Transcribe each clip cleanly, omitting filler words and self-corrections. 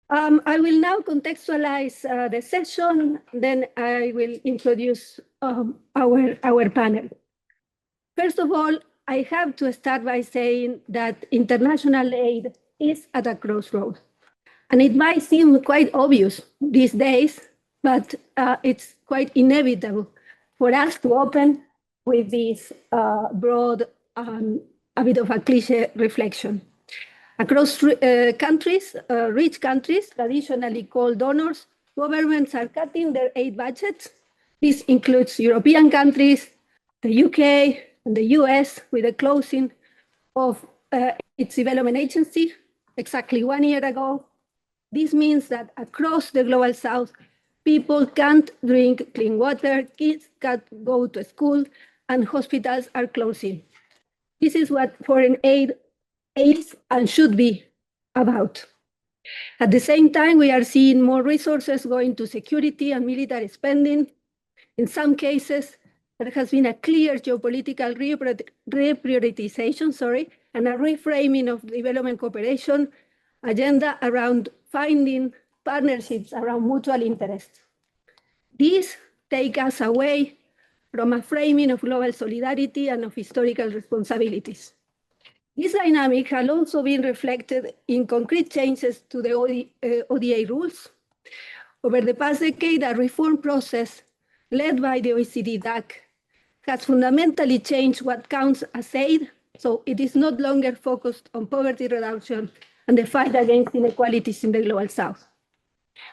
I will now contextualize the session, then I will introduce our panel. First of all, I have to start by saying that international aid is at a crossroads. And it might seem quite obvious these days, but it's quite inevitable for us to open with this broad, a bit of a cliche reflection. Across countries, rich countries, traditionally called donors, governments are cutting their aid budgets. This includes European countries, the UK, and the US, with the closing of its development agency exactly 1 year ago. This means that across the global south, people can't drink clean water, kids can't go to school, and hospitals are closing. This is what foreign aid is and should be about. At the same time, we are seeing more resources going to security and military spending. In some cases, there has been a clear geopolitical reprioritization, and a reframing of development cooperation agenda around finding partnerships around mutual interest. These take us away from a framing of global solidarity and of historical responsibilities. This dynamic has also been reflected in concrete changes to the ODA rules. Over the past decade, a reform process led by the OECD DAC has fundamentally changed what counts as aid, so it is no longer focused on poverty reduction and the fight against inequalities in the global south.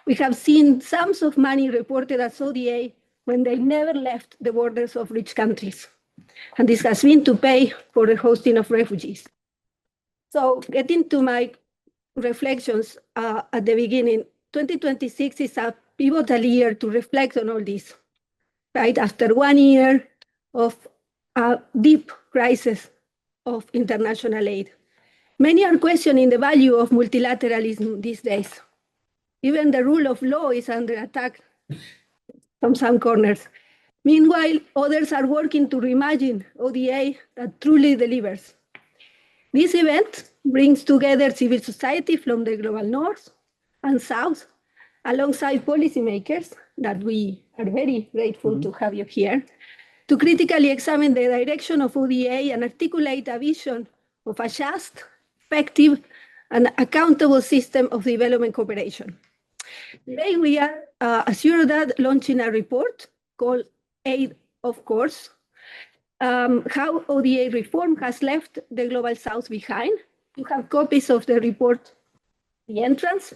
We have seen sums of money reported as ODA when they never left the borders of rich countries. And this has been to pay for the hosting of refugees. So getting to my reflections at the beginning, 2026 is a pivotal year to reflect on all this, right? After 1 year of a deep crisis of international aid. Many are questioning the value of multilateralism these days. Even the rule of law is under attack from some corners. Meanwhile, others are working to reimagine ODA that truly delivers. This event brings together civil society from the global north and south, alongside policymakers, that we are very grateful to have you here, to critically examine the direction of ODA and articulate a vision of a just, effective, and accountable system of development cooperation. Today we are, as Eurodad, launching a report called Aid, of Course, how ODA reform has left the Global South behind. You have copies of the report, the entrance.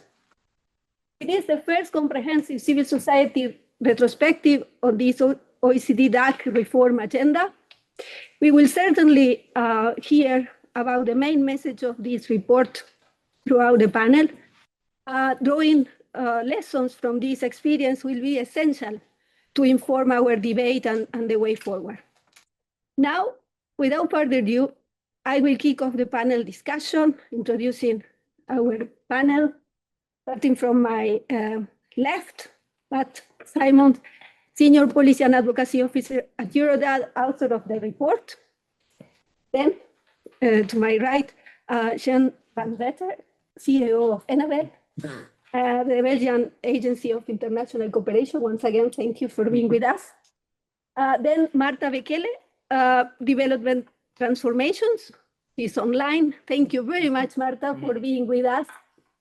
It is the first comprehensive civil society retrospective on this OECD DAC reform agenda. We will certainly hear about the main message of this report throughout the panel. Drawing lessons from this experience will be essential to inform our debate and the way forward. Now, without further ado, I will kick off the panel discussion, introducing our panel, starting from my left, Matt Simon, Senior Policy and Advocacy Officer at Eurodad, author of the report. Then, to my right, Jean van Vetter, CEO of Enabel, the Belgian Agency of International Cooperation. Once again, thank you for being with us. Then Marta Bekele, Development Transformations, is online. Thank you very much, Marta, for being with us.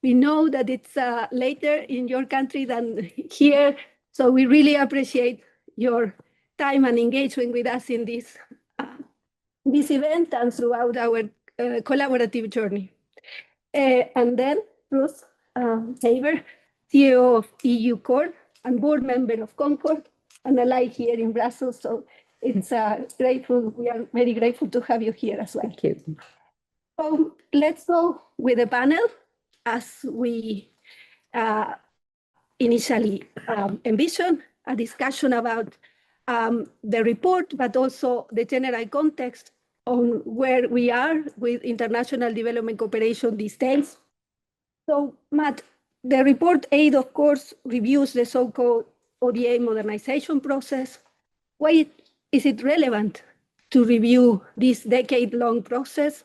We know that it's later in your country than here, so we really appreciate your time and engagement with us in this event and throughout our collaborative journey. And then Ruth Haber, CEO of EU Court and board member of Concord, and alive here in Brussels. So it's grateful. We are very grateful to have you here as well. Thank you. So let's go with the panel as we initially envisioned, a discussion about the report, but also the general context on where we are with international development cooperation these days. So, Matt, the report Aid, of course, reviews the so-called ODA modernization process. Why is it relevant to review this decade-long process?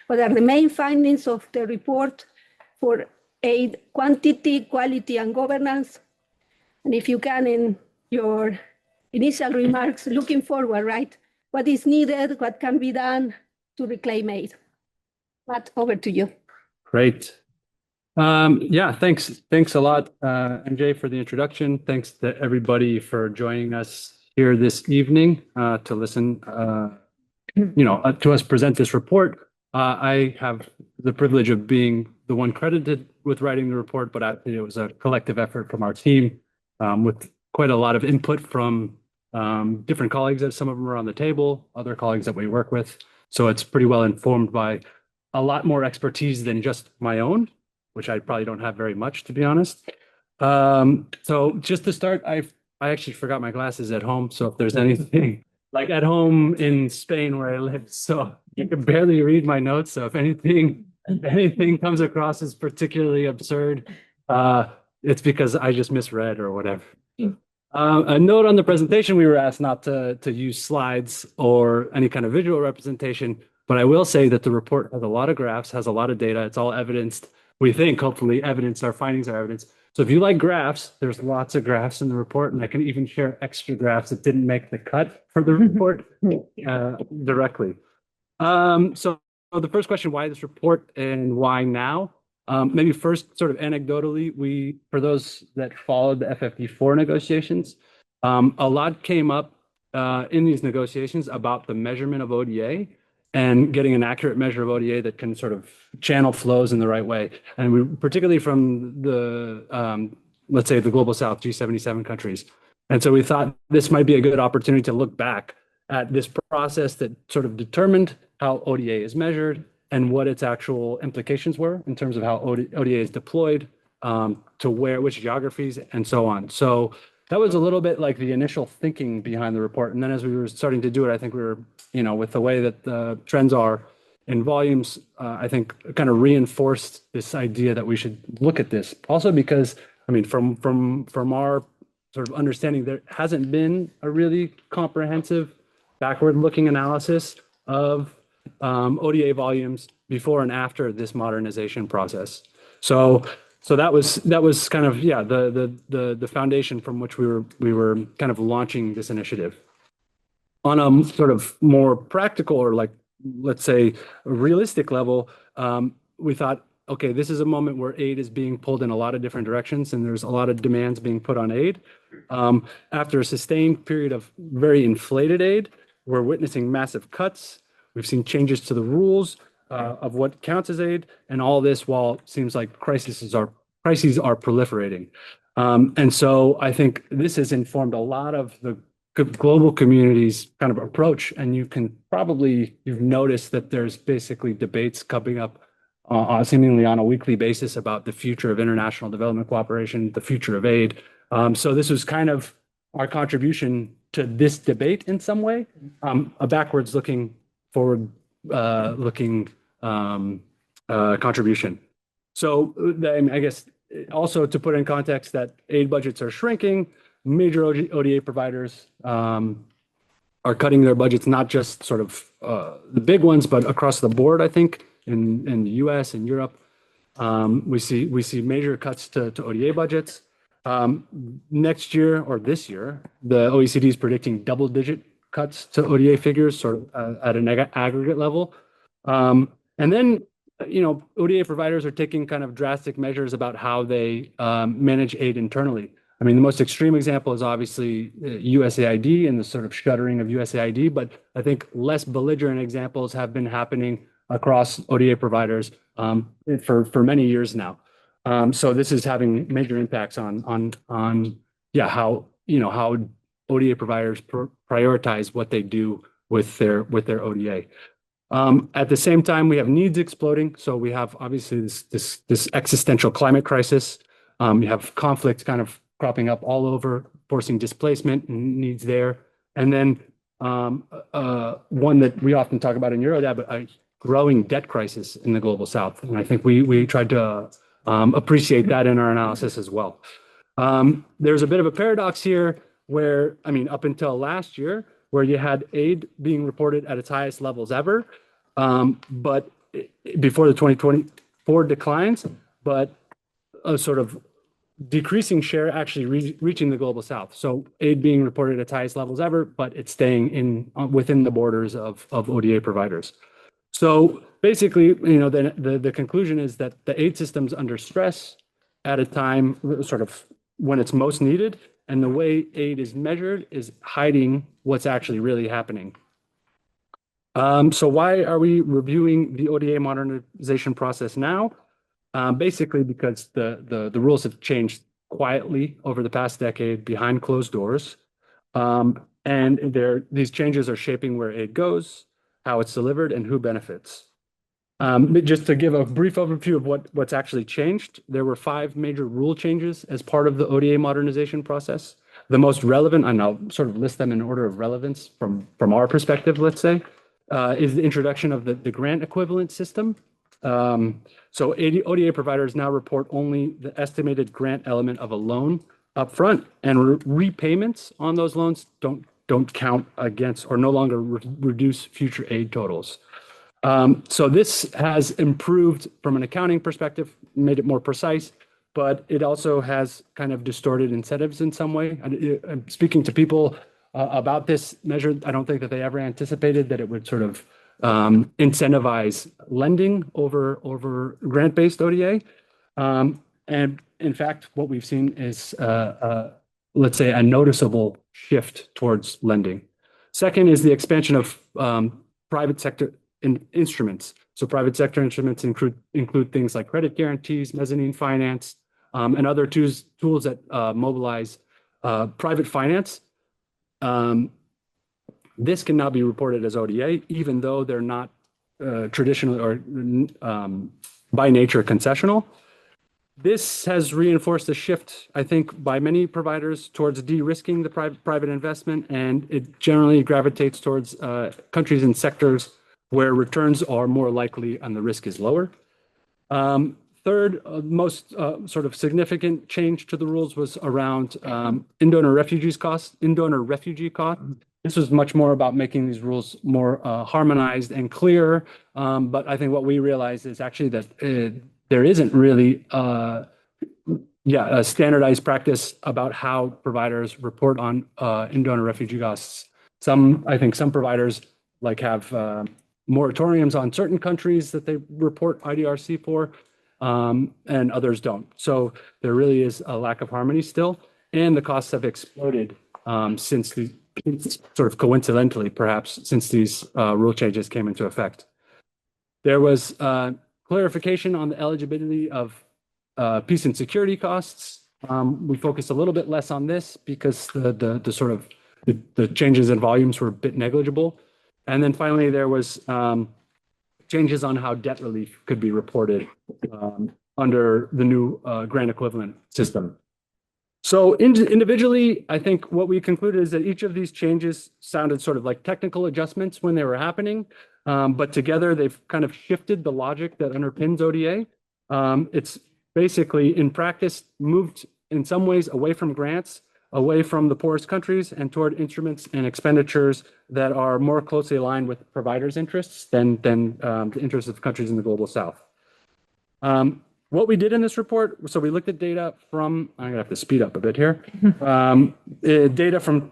What are the main findings of the report for aid quantity, quality, and governance. And if you can, in your initial remarks, looking forward, right? What is needed, what can be done to reclaim aid? Matt, over to you. Great. Yeah, thanks a lot, MJ, for the introduction. Thanks to everybody for joining us here this evening to listen, to us present this report. I have the privilege of being the one credited with writing the report, but it was a collective effort from our team with quite a lot of input from different colleagues. That some of them are on the table, other colleagues that we work with. So it's pretty well informed by a lot more expertise than just my own, which I probably don't have very much, to be honest. So just to start, I actually forgot my glasses at home. So if there's anything like at home in Spain where I live, so you can barely read my notes. So if anything comes across as particularly absurd, it's because I just misread or whatever. A note on the presentation, we were asked not to use slides or any kind of visual representation, but I will say that the report has a lot of graphs, has a lot of data. It's all evidenced. We think, hopefully, evidence, our findings are evidence. So if you like graphs, there's lots of graphs in the report, and I can even share extra graphs that didn't make the cut for the report directly. So the first question, why this report and why now? Maybe first, sort of anecdotally, for those that followed the FFP4 negotiations, a lot came up in these negotiations about the measurement of ODA and getting an accurate measure of ODA that can sort of channel flows in the right way. And we, particularly from the, let's say, the Global South, G77 countries. And so we thought this might be a good opportunity to look back at this process that sort of determined how ODA is measured and what its actual implications were in terms of how ODA is deployed to which geographies, and so on. So that was a little bit like the initial thinking behind the report. And then as we were starting to do it, I think we were, with the way that the trends are in volumes, I think kind of reinforced this idea that we should look at this. Also because, from our sort of understanding, there hasn't been a really comprehensive backward-looking analysis of ODA volumes before and after this modernization process. So that was kind of the foundation from which we were kind of launching this initiative. On a sort of more practical or let's say a realistic level, we thought, okay, this is a moment where aid is being pulled in a lot of different directions and there's a lot of demands being put on aid. After a sustained period of very inflated aid, we're witnessing massive cuts. We've seen changes to the rules of what counts as aid, and all this while it seems like crises are proliferating. And so I think this has informed a lot of the global community's kind of approach, and you've noticed that there's basically debates coming up seemingly on a weekly basis about the future of international development cooperation, the future of aid. So this was kind of our contribution to this debate in some way, a backwards looking, forward looking contribution. So I guess also to put in context that aid budgets are shrinking, major ODA providers are cutting their budgets, not just sort of the big ones, but across the board, I think, in the US and Europe. We see major cuts to ODA budgets. Next year or this year, the OECD is predicting double-digit cuts to ODA figures, sort of at an aggregate level. And then, ODA providers are taking kind of drastic measures about how they manage aid internally. The most extreme example is obviously USAID and the sort of shuttering of USAID, but I think less belligerent examples have been happening across ODA providers for many years now. So this is having major impacts on how ODA providers prioritize what they do with their ODA. At the same time, we have needs exploding. So we have obviously this existential climate crisis. You have conflict kind of cropping up all over, forcing displacement and needs there. And then one that we often talk about in Eurodad, but a growing debt crisis in the Global South. And I think we tried to appreciate that in our analysis as well. There's a bit of a paradox here where, up until last year, where you had aid being reported at its highest levels ever, but before the 2024 declines, but a sort of decreasing share actually reaching the global south. So aid being reported at its highest levels ever, but it's staying in within the borders of ODA providers. So basically, the conclusion is that the aid system's under stress at a time sort of when it's most needed, and the way aid is measured is hiding what's actually really happening. So why are we reviewing the ODA modernization process now? Basically because the rules have changed quietly over the past decade behind closed doors. And these changes are shaping where aid goes, how it's delivered, and who benefits. Just to give a brief overview of what's actually changed, there were 5 major rule changes as part of the ODA modernization process. The most relevant, and I'll sort of list them in order of relevance from our perspective, let's say, is the introduction of the grant equivalent system. So ODA providers now report only the estimated grant element of a loan upfront, and repayments on those loans don't count against or no longer reduce future aid totals. So this has improved from an accounting perspective, made it more precise, but it also has kind of distorted incentives in some way. I'm speaking to people about this measure. I don't think that they ever anticipated that it would sort of incentivize lending over grant-based ODA. And in fact, what we've seen is, let's say, a noticeable shift towards lending. Second is the expansion of private sector instruments. So private sector instruments include things like credit guarantees, mezzanine finance, and other tools that mobilize private finance. This can now be reported as ODA, even though they're not traditionally or by nature concessional. This has reinforced a shift, I think, by many providers towards de-risking the private investment, and it generally gravitates towards countries and sectors where returns are more likely and the risk is lower. Third, most sort of significant change to the rules was around in-donor refugee costs. This was much more about making these rules more harmonized and clear. But I think what we realized is actually that there isn't really a standardized practice about how providers report on in-donor refugee costs. I think some providers have moratoriums on certain countries that they report IDRC for, and others don't. So there really is a lack of harmony still, and the costs have exploded since the sort of coincidentally, perhaps, since these rule changes came into effect. There was clarification on the eligibility of peace and security costs. We focused a little bit less on this because the changes in volumes were a bit negligible. And then finally, there was changes on how debt relief could be reported under the new grant equivalent system. So individually, I think what we concluded is that each of these changes sounded sort of like technical adjustments when they were happening, but together they've kind of shifted the logic that underpins ODA. It's basically, in practice, moved in some ways away from grants, away from the poorest countries, and toward instruments and expenditures that are more closely aligned with providers' interests than the interests of countries in the global south. What we did in this report, so we looked at data from, I'm gonna have to speed up a bit here, data from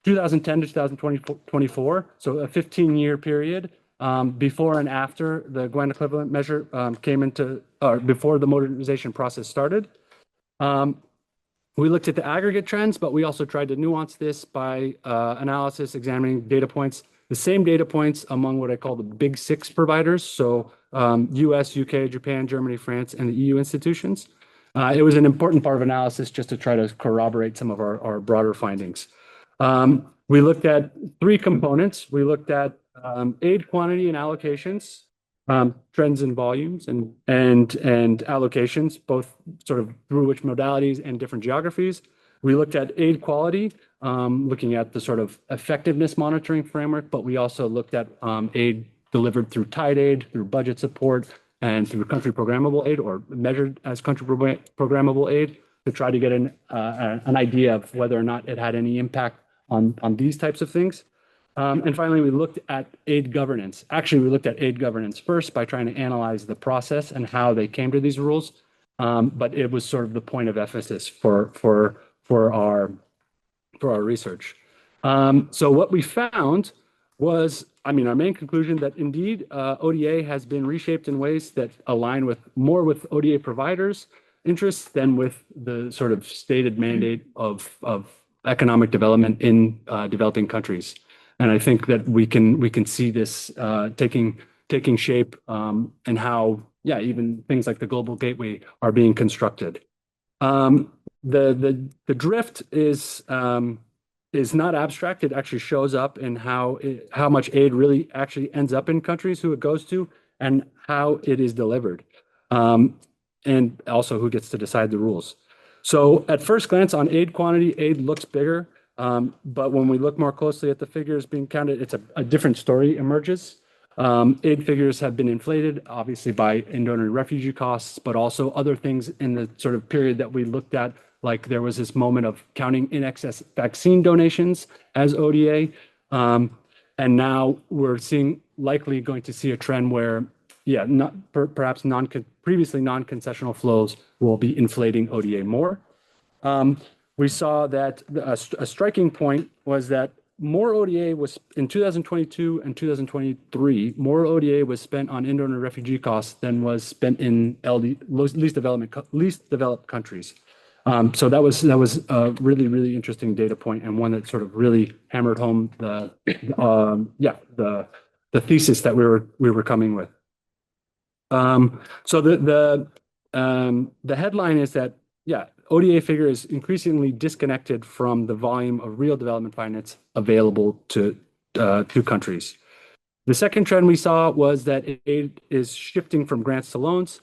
2010 to 2024, so a 15-year period, before and after the grant equivalent measure came into, or before the modernization process started. We looked at the aggregate trends, but we also tried to nuance this by analysis, examining data points, the same data points among what I call the big 6 providers. So US, UK, Japan, Germany, France, and the EU institutions. It was an important part of analysis just to try to corroborate some of our broader findings. We looked at 3 components. We looked at aid quantity and allocations, trends in volumes and allocations, both sort of through which modalities and different geographies. We looked at aid quality, looking at the sort of effectiveness monitoring framework, but we also looked at aid delivered through tied aid, through budget support, and through country programmable aid, or measured as country programmable aid, to try to get an idea of whether or not it had any impact on these types of things. And finally, we looked at aid governance. Actually, we looked at aid governance first by trying to analyze the process and how they came to these rules. but it was sort of the point of emphasis for our research. So what we found was, our main conclusion that indeed ODA has been reshaped in ways that align more with ODA providers' interests than with the sort of stated mandate of economic development in developing countries. And I think that we can see this taking shape and how, even things like the Global Gateway are being constructed. The drift is not abstract. It actually shows up in how much aid really actually ends up in countries who it goes to and how it is delivered, and also who gets to decide the rules. So at first glance on aid quantity, aid looks bigger, but when we look more closely at the figures being counted, it's a different story emerges. Aid figures have been inflated, obviously, by in-donor refugee costs, but also other things in the sort of period that we looked at, like there was this moment of counting in excess vaccine donations as ODA. And now we're likely going to see a trend where, perhaps previously non-concessional flows will be inflating ODA more. We saw that a striking point was that more ODA was in 2022 and 2023, more ODA was spent on in-donor refugee costs than was spent in least developed countries. So that was a really, really interesting data point, and one that sort of really hammered home the thesis that we were coming with. So the headline is that ODA figure is increasingly disconnected from the volume of real development finance available to countries. The second trend we saw was that aid is shifting from grants to loans.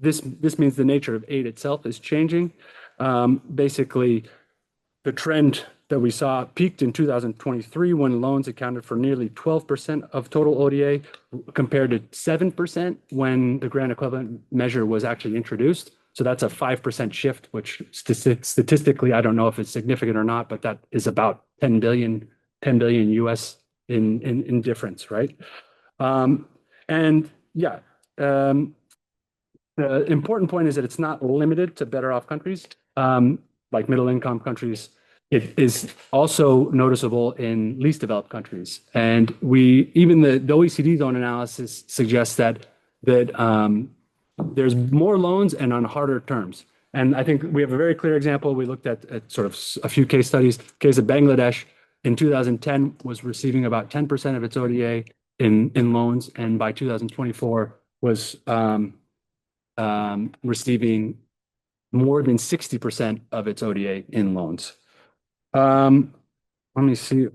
This means the nature of aid itself is changing. Basically, the trend that we saw peaked in 2023 when loans accounted for nearly 12% of total ODA, compared to 7% when the grant equivalent measure was actually introduced. So that's a 5% shift, which statistically, I don't know if it's significant or not, but that is about 10 billion US in difference, right? The important point is that it's not limited to better off countries, like middle income countries. It is also noticeable in least developed countries. And even the OECD's own analysis suggests that there's more loans and on harder terms. And I think we have a very clear example. We looked at sort of a few case studies. Case of Bangladesh in 2010 was receiving about 10% of its ODA in loans, and by 2024 was receiving more than 60% of its ODA in loans. Let me see.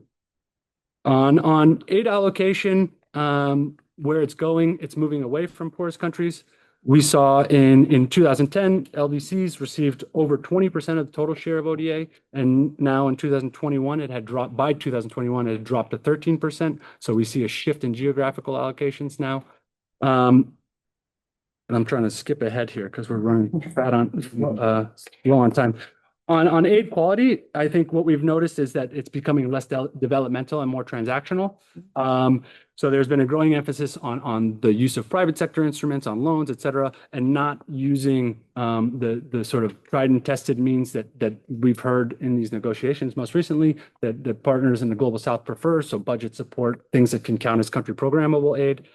On aid allocation, where it's going, it's moving away from poorest countries. We saw in 2010, LDCs received over 20% of the total share of ODA, and now in 2021, it had dropped. By 2021, it had dropped to 13%. So we see a shift in geographical allocations now. And I'm trying to skip ahead here because we're running low on time. On aid quality, I think what we've noticed is that it's becoming less developmental and more transactional. So there's been a growing emphasis on the use of private sector instruments, on loans, et cetera, and not using the sort of tried and tested means that we've heard in these negotiations most recently that the partners in the Global South prefer. So budget support, things that can count as country programmable aid.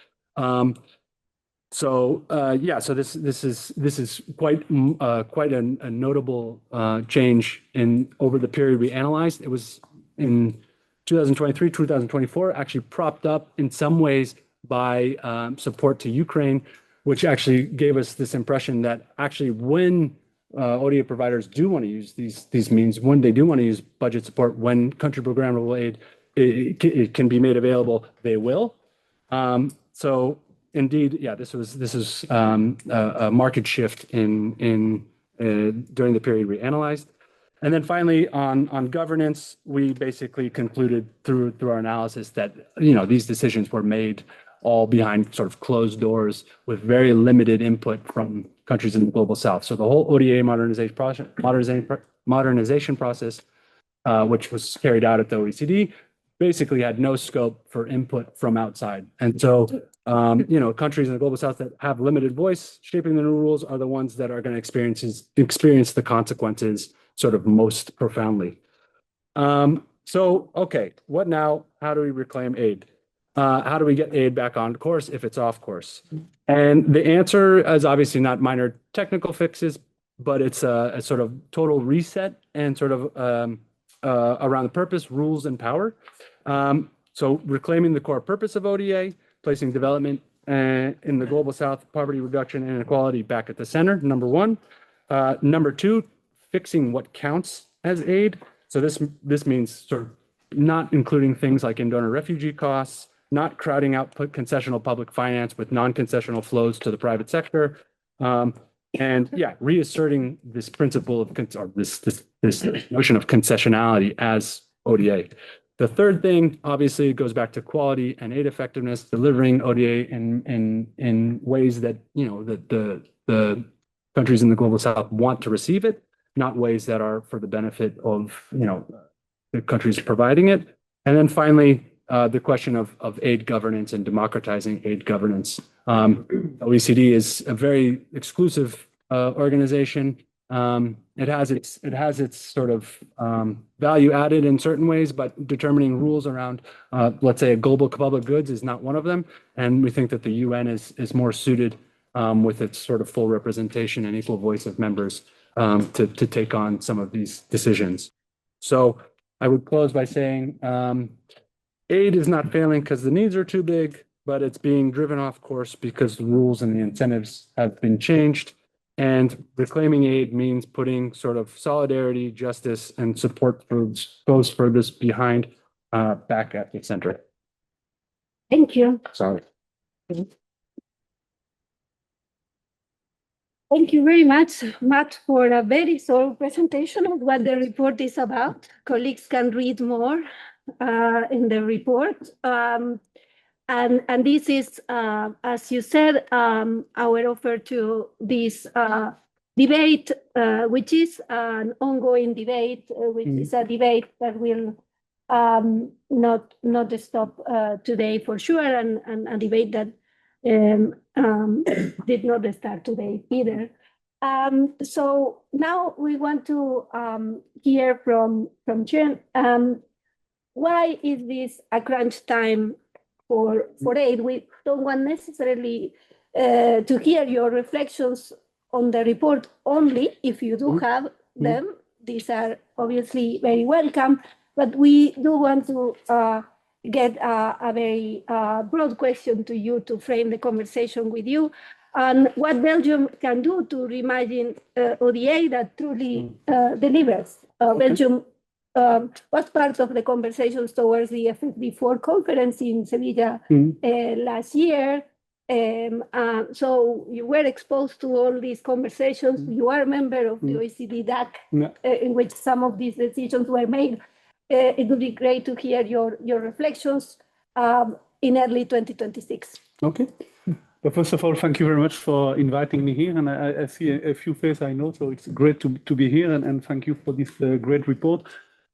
So this is quite a notable change over the period we analyzed. It was in 2023, 2024, actually propped up in some ways by support to Ukraine, which actually gave us this impression that actually when ODA providers do want to use these means, when they do want to use budget support, when country programmable aid it can be made available, they will. So indeed, this is a market shift during the period we analyzed. And then finally, on governance, we basically concluded through our analysis that these decisions were made all behind sort of closed doors with very limited input from countries in the Global South. So the whole ODA modernization process, which was carried out at the OECD, basically had no scope for input from outside. And so countries in the global south that have limited voice shaping the new rules are the ones that are going to experience the consequences sort of most profoundly. So, okay, what now? How do we reclaim aid? How do we get aid back on course if it's off course? And the answer is obviously not minor technical fixes, but it's a sort of total reset and sort of around the purpose, rules, and power. So reclaiming the core purpose of ODA, placing development in the global south, poverty reduction and inequality back at the center, number one. Number two, fixing what counts as aid. So this means sort of not including things like in-donor refugee costs, not crowding out concessional public finance with non-concessional flows to the private sector, and yeah, reasserting this principle of this notion of concessionality as ODA. The third thing, obviously, goes back to quality and aid effectiveness, delivering ODA in ways that that the countries in the global south want to receive it, not ways that are for the benefit of the countries providing it. And then finally, the question of aid governance and democratizing aid governance. OECD is a very exclusive organization. It has its sort of value added in certain ways, but determining rules around, let's say, global public goods is not one of them. And we think that the UN is more suited with its sort of full representation and equal voice of members to take on some of these decisions. So I would close by saying aid is not failing because the needs are too big, but it's being driven off course because the rules and the incentives have been changed. And reclaiming aid means putting sort of solidarity, justice, and support for those furthest behind back at the center. Thank you. Sorry. Thank you very much, Matt, for a very thorough presentation of what the report is about. Colleagues can read more in the report. And this is, as you said, our offer to this debate, which is an ongoing debate, which is a debate that will not stop today for sure, and a debate that did not start today either. So now we want to hear from Jen. Why is this a crunch time for aid? We don't want necessarily to hear your reflections on the report only. If you do have them, these are obviously very welcome, but we do want to get a very broad question to you to frame the conversation with you on what Belgium can do to reimagine ODA that truly delivers. Belgium was part of the conversations towards the FFD4 conference in Sevilla last year. So you were exposed to all these conversations. You are a member of the OECD DAC, in which some of these decisions were made. It would be great to hear your reflections in early 2026. Okay. Well, first of all, thank you very much for inviting me here. And I see a few faces I know, so it's great to be here. And thank you for this great report.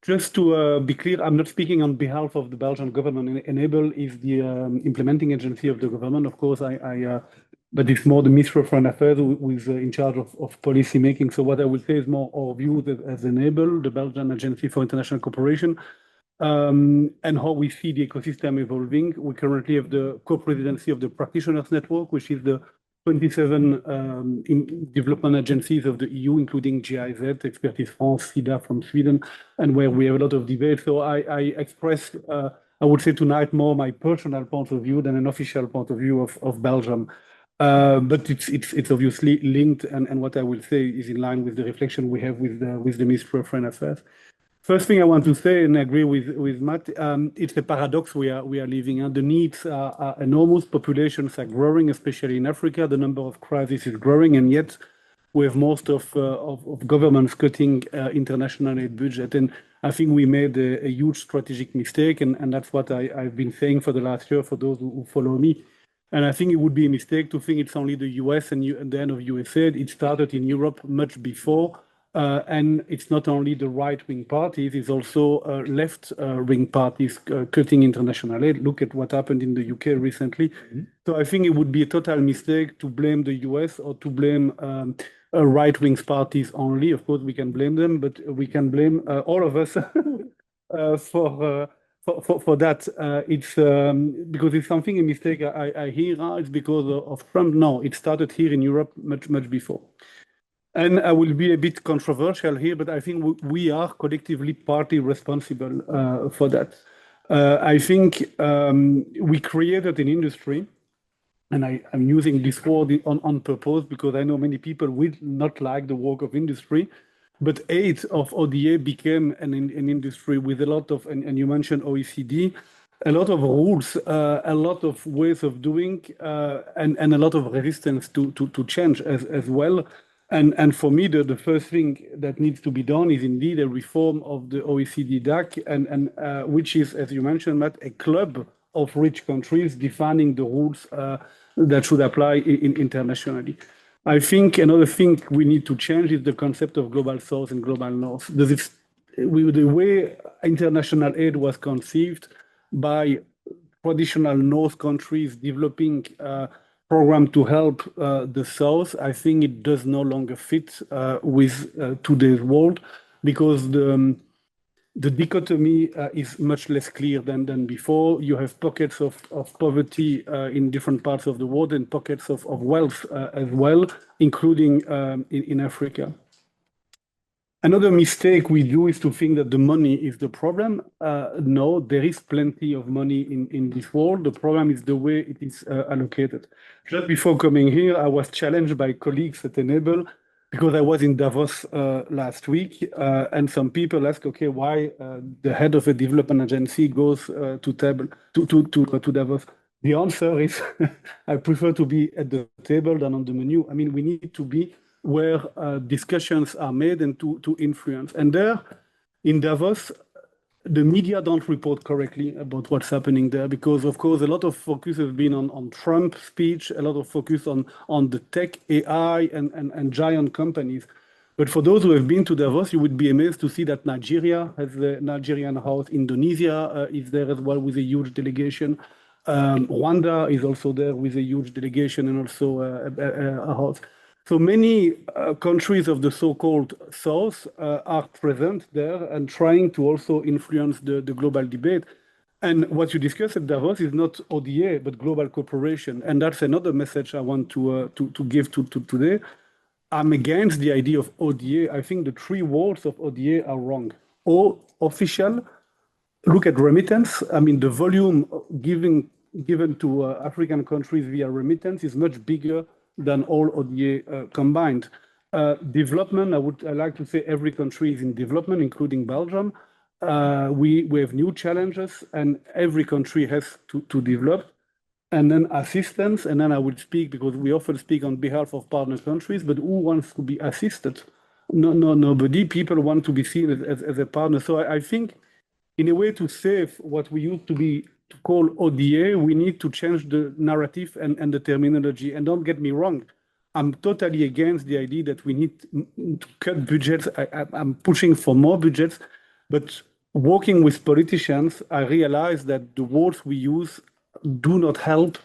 Just to be clear, I'm not speaking on behalf of the Belgian government. Enable is the implementing agency of the government. Of course, but it's more the Ministry of Foreign Affairs who is in charge of policy making. So what I will say is more our view as Enable, the Belgian Agency for International Cooperation, and how we see the ecosystem evolving. We currently have the co-presidency of the Practitioners Network, which is the 27 development agencies of the EU, including GIZ, Expertise France, SIDA from Sweden, and where we have a lot of debate. So I express, I would say tonight, more my personal point of view than an official point of view of Belgium. But it's obviously linked, and what I will say is in line with the reflection we have with the Ministry of Foreign Affairs. First thing I want to say, and I agree with Matt, it's a paradox we are living in. The needs are enormous. Populations are growing, especially in Africa. The number of crises is growing, and yet we have most of governments cutting international aid budget. And I think we made a huge strategic mistake, and that's what I've been saying for the last year for those who follow me. And I think it would be a mistake to think it's only the US and the end of USA. It started in Europe much before. And it's not only the right-wing parties, it's also left-wing parties cutting international aid. Look at what happened in the UK recently. So I think it would be a total mistake to blame the US or to blame right-wing parties only. Of course, we can blame them, but we can blame all of us for that. It's because it's something, a mistake I hear. It's because of Trump. No, it started here in Europe much before. And I will be a bit controversial here, but I think we are collectively partly responsible for that. I think we created an industry, and I'm using this word on purpose because I know many people will not like the work of industry, but aid of ODA became an industry with a lot of, and you mentioned OECD, a lot of rules, a lot of ways of doing, and a lot of resistance to change as well. And for me, the first thing that needs to be done is indeed a reform of the OECD DAC, and which is, as you mentioned, Matt, a club of rich countries defining the rules that should apply internationally. I think another thing we need to change is the concept of global south and global north. The way international aid was conceived by traditional north countries developing program to help the South, I think it does no longer fit with today's world because the dichotomy is much less clear than before. You have pockets of poverty in different parts of the world and pockets of wealth as well, including in Africa. Another mistake we do is to think that the money is the problem. No, there is plenty of money in this world. The problem is the way it is allocated. Just before coming here, I was challenged by colleagues at Enable because I was in Davos last week, and some people ask, okay, why the head of a development agency goes to Davos? The answer is, I prefer to be at the table than on the menu. I mean, we need to be where discussions are made and to influence. And there, in Davos, the media don't report correctly about what's happening there because, of course, a lot of focus has been on Trump's speech, a lot of focus on the tech, AI, and giant companies. But for those who have been to Davos, you would be amazed to see that Nigeria has the Nigerian house. Indonesia is there as well with a huge delegation. Rwanda is also there with a huge delegation and also a house. So many countries of the so-called South are present there and trying to also influence the global debate. And what you discuss at Davos is not ODA, but global cooperation. And that's another message I want to give to today. I'm against the idea of ODA. I think the three words of ODA are wrong. O, official. Look at remittance. I mean, the volume given to African countries via remittance is much bigger than all ODA combined. Development, I like to say every country is in development, including Belgium. We have new challenges and every country has to develop. And then assistance, and then I would speak, because we often speak on behalf of partner countries, but who wants to be assisted? Nobody. People want to be seen as a partner. So I think in a way to save what we used to call ODA, we need to change the narrative and the terminology. And don't get me wrong, I'm totally against the idea that we need to cut budgets. I'm pushing for more budgets, but working with politicians, I realize that the words we use do not help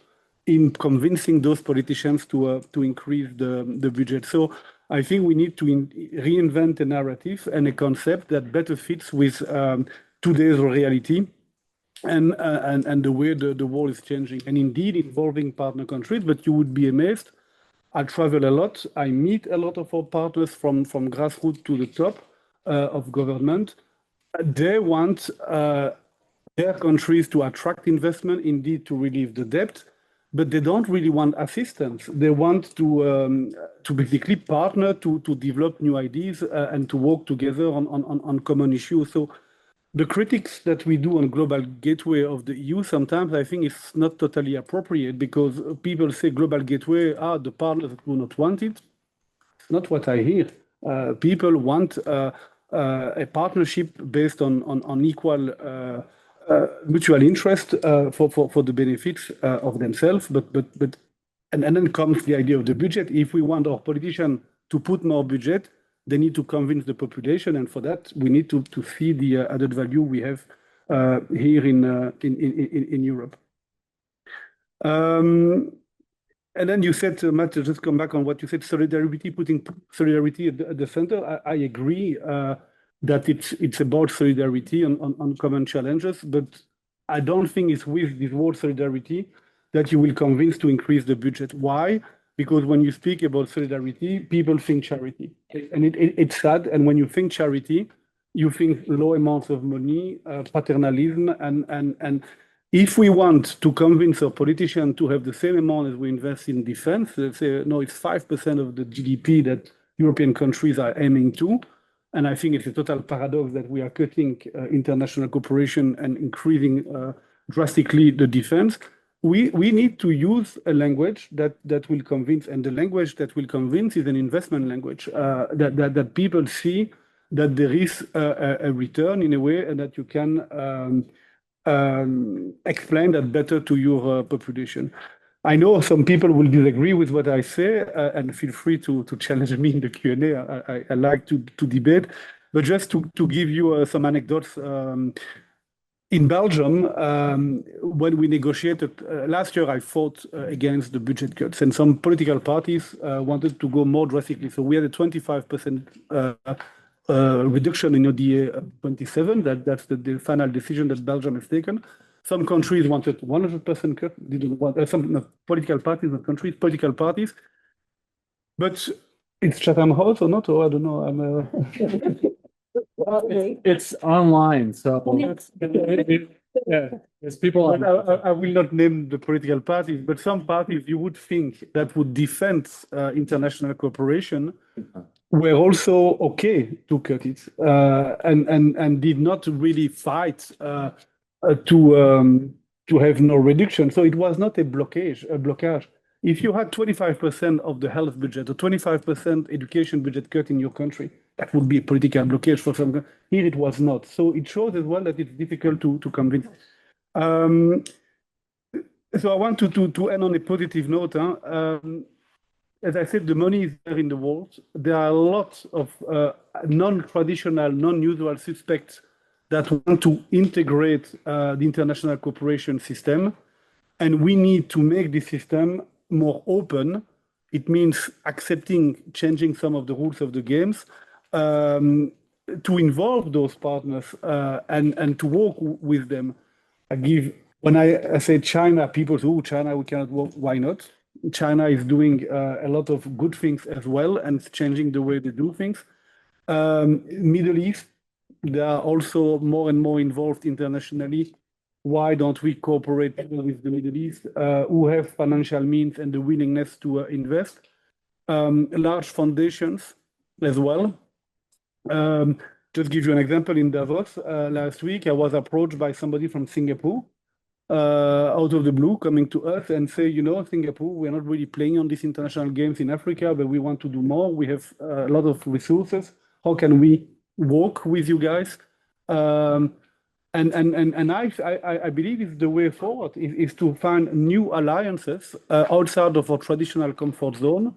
in convincing those politicians to increase the budget. So I think we need to reinvent a narrative and a concept that better fits with today's reality. And the way the world is changing, and indeed involving partner countries. But you would be amazed. I travel a lot. I meet a lot of our partners from grassroots to the top of government. They want their countries to attract investment, indeed to relieve the debt, but they don't really want assistance. They want to basically partner to develop new ideas and to work together on common issues. So the critics that we do on Global Gateway of the EU, sometimes I think it's not totally appropriate because people say Global Gateway, the partners do not want it. It's not what I hear. People want a partnership based on equal mutual interest for the benefits of themselves. And then comes the idea of the budget. If we want our politicians to put more budget, they need to convince the population, and for that, we need to see the added value we have here in Europe. And then you said, Matt, just come back on what you said, solidarity, putting solidarity at the center. I agree that it's about solidarity on common challenges, but I don't think it's with this word solidarity that you will convince to increase the budget. Why? Because when you speak about solidarity, people think charity. And it's sad. And when you think charity, you think low amounts of money, paternalism, and if we want to convince a politician to have the same amount as we invest in defense, they say, no, it's 5% of the GDP that European countries are aiming to. And I think it's a total paradox that we are cutting international cooperation and increasing drastically the defense. We need to use a language that will convince, and the language that will convince is an investment language, that people see that there is a return in a way, and that you can explain that better to your population. I know some people will disagree with what I say, and feel free to challenge me in the Q&A. I like to debate, but just to give you some anecdotes. In Belgium, when we negotiated, last year I fought against the budget cuts, and some political parties wanted to go more drastically. So we had a 25% reduction in ODA 27. That's the final decision that Belgium has taken. Some countries wanted 100% cut. Didn't want some political parties, not countries, political parties. But it's Chatham House or not? Or I don't know. It's online, so there's people on. I will not name the political parties, but some parties you would think that would defend international cooperation were also okay to cut it, and did not really fight to have no reduction. So it was not a blockage. If you had 25% of the health budget or 25% education budget cut in your country, that would be a political blockage for some. Here it was not. So it shows as well that it's difficult to convince. So I want to end on a positive note. As I said, the money is there in the world. There are lots of non-traditional, non-usual suspects that want to integrate the international cooperation system. And we need to make the system more open. It means changing some of the rules of the games, to involve those partners and to work with them. When I say China, people say, oh, China, we cannot work. Why not? China is doing a lot of good things as well and changing the way they do things. Middle East, they are also more and more involved internationally. Why don't we cooperate with the Middle East, who have financial means and the willingness to invest? Large foundations as well. Just give you an example, in Davos last week, I was approached by somebody from Singapore, out of the blue, coming to us and say, you know, Singapore, we're not really playing on these international games in Africa, but we want to do more. We have a lot of resources. How can we work with you guys? And I believe it's the way forward is to find new alliances outside of our traditional comfort zone,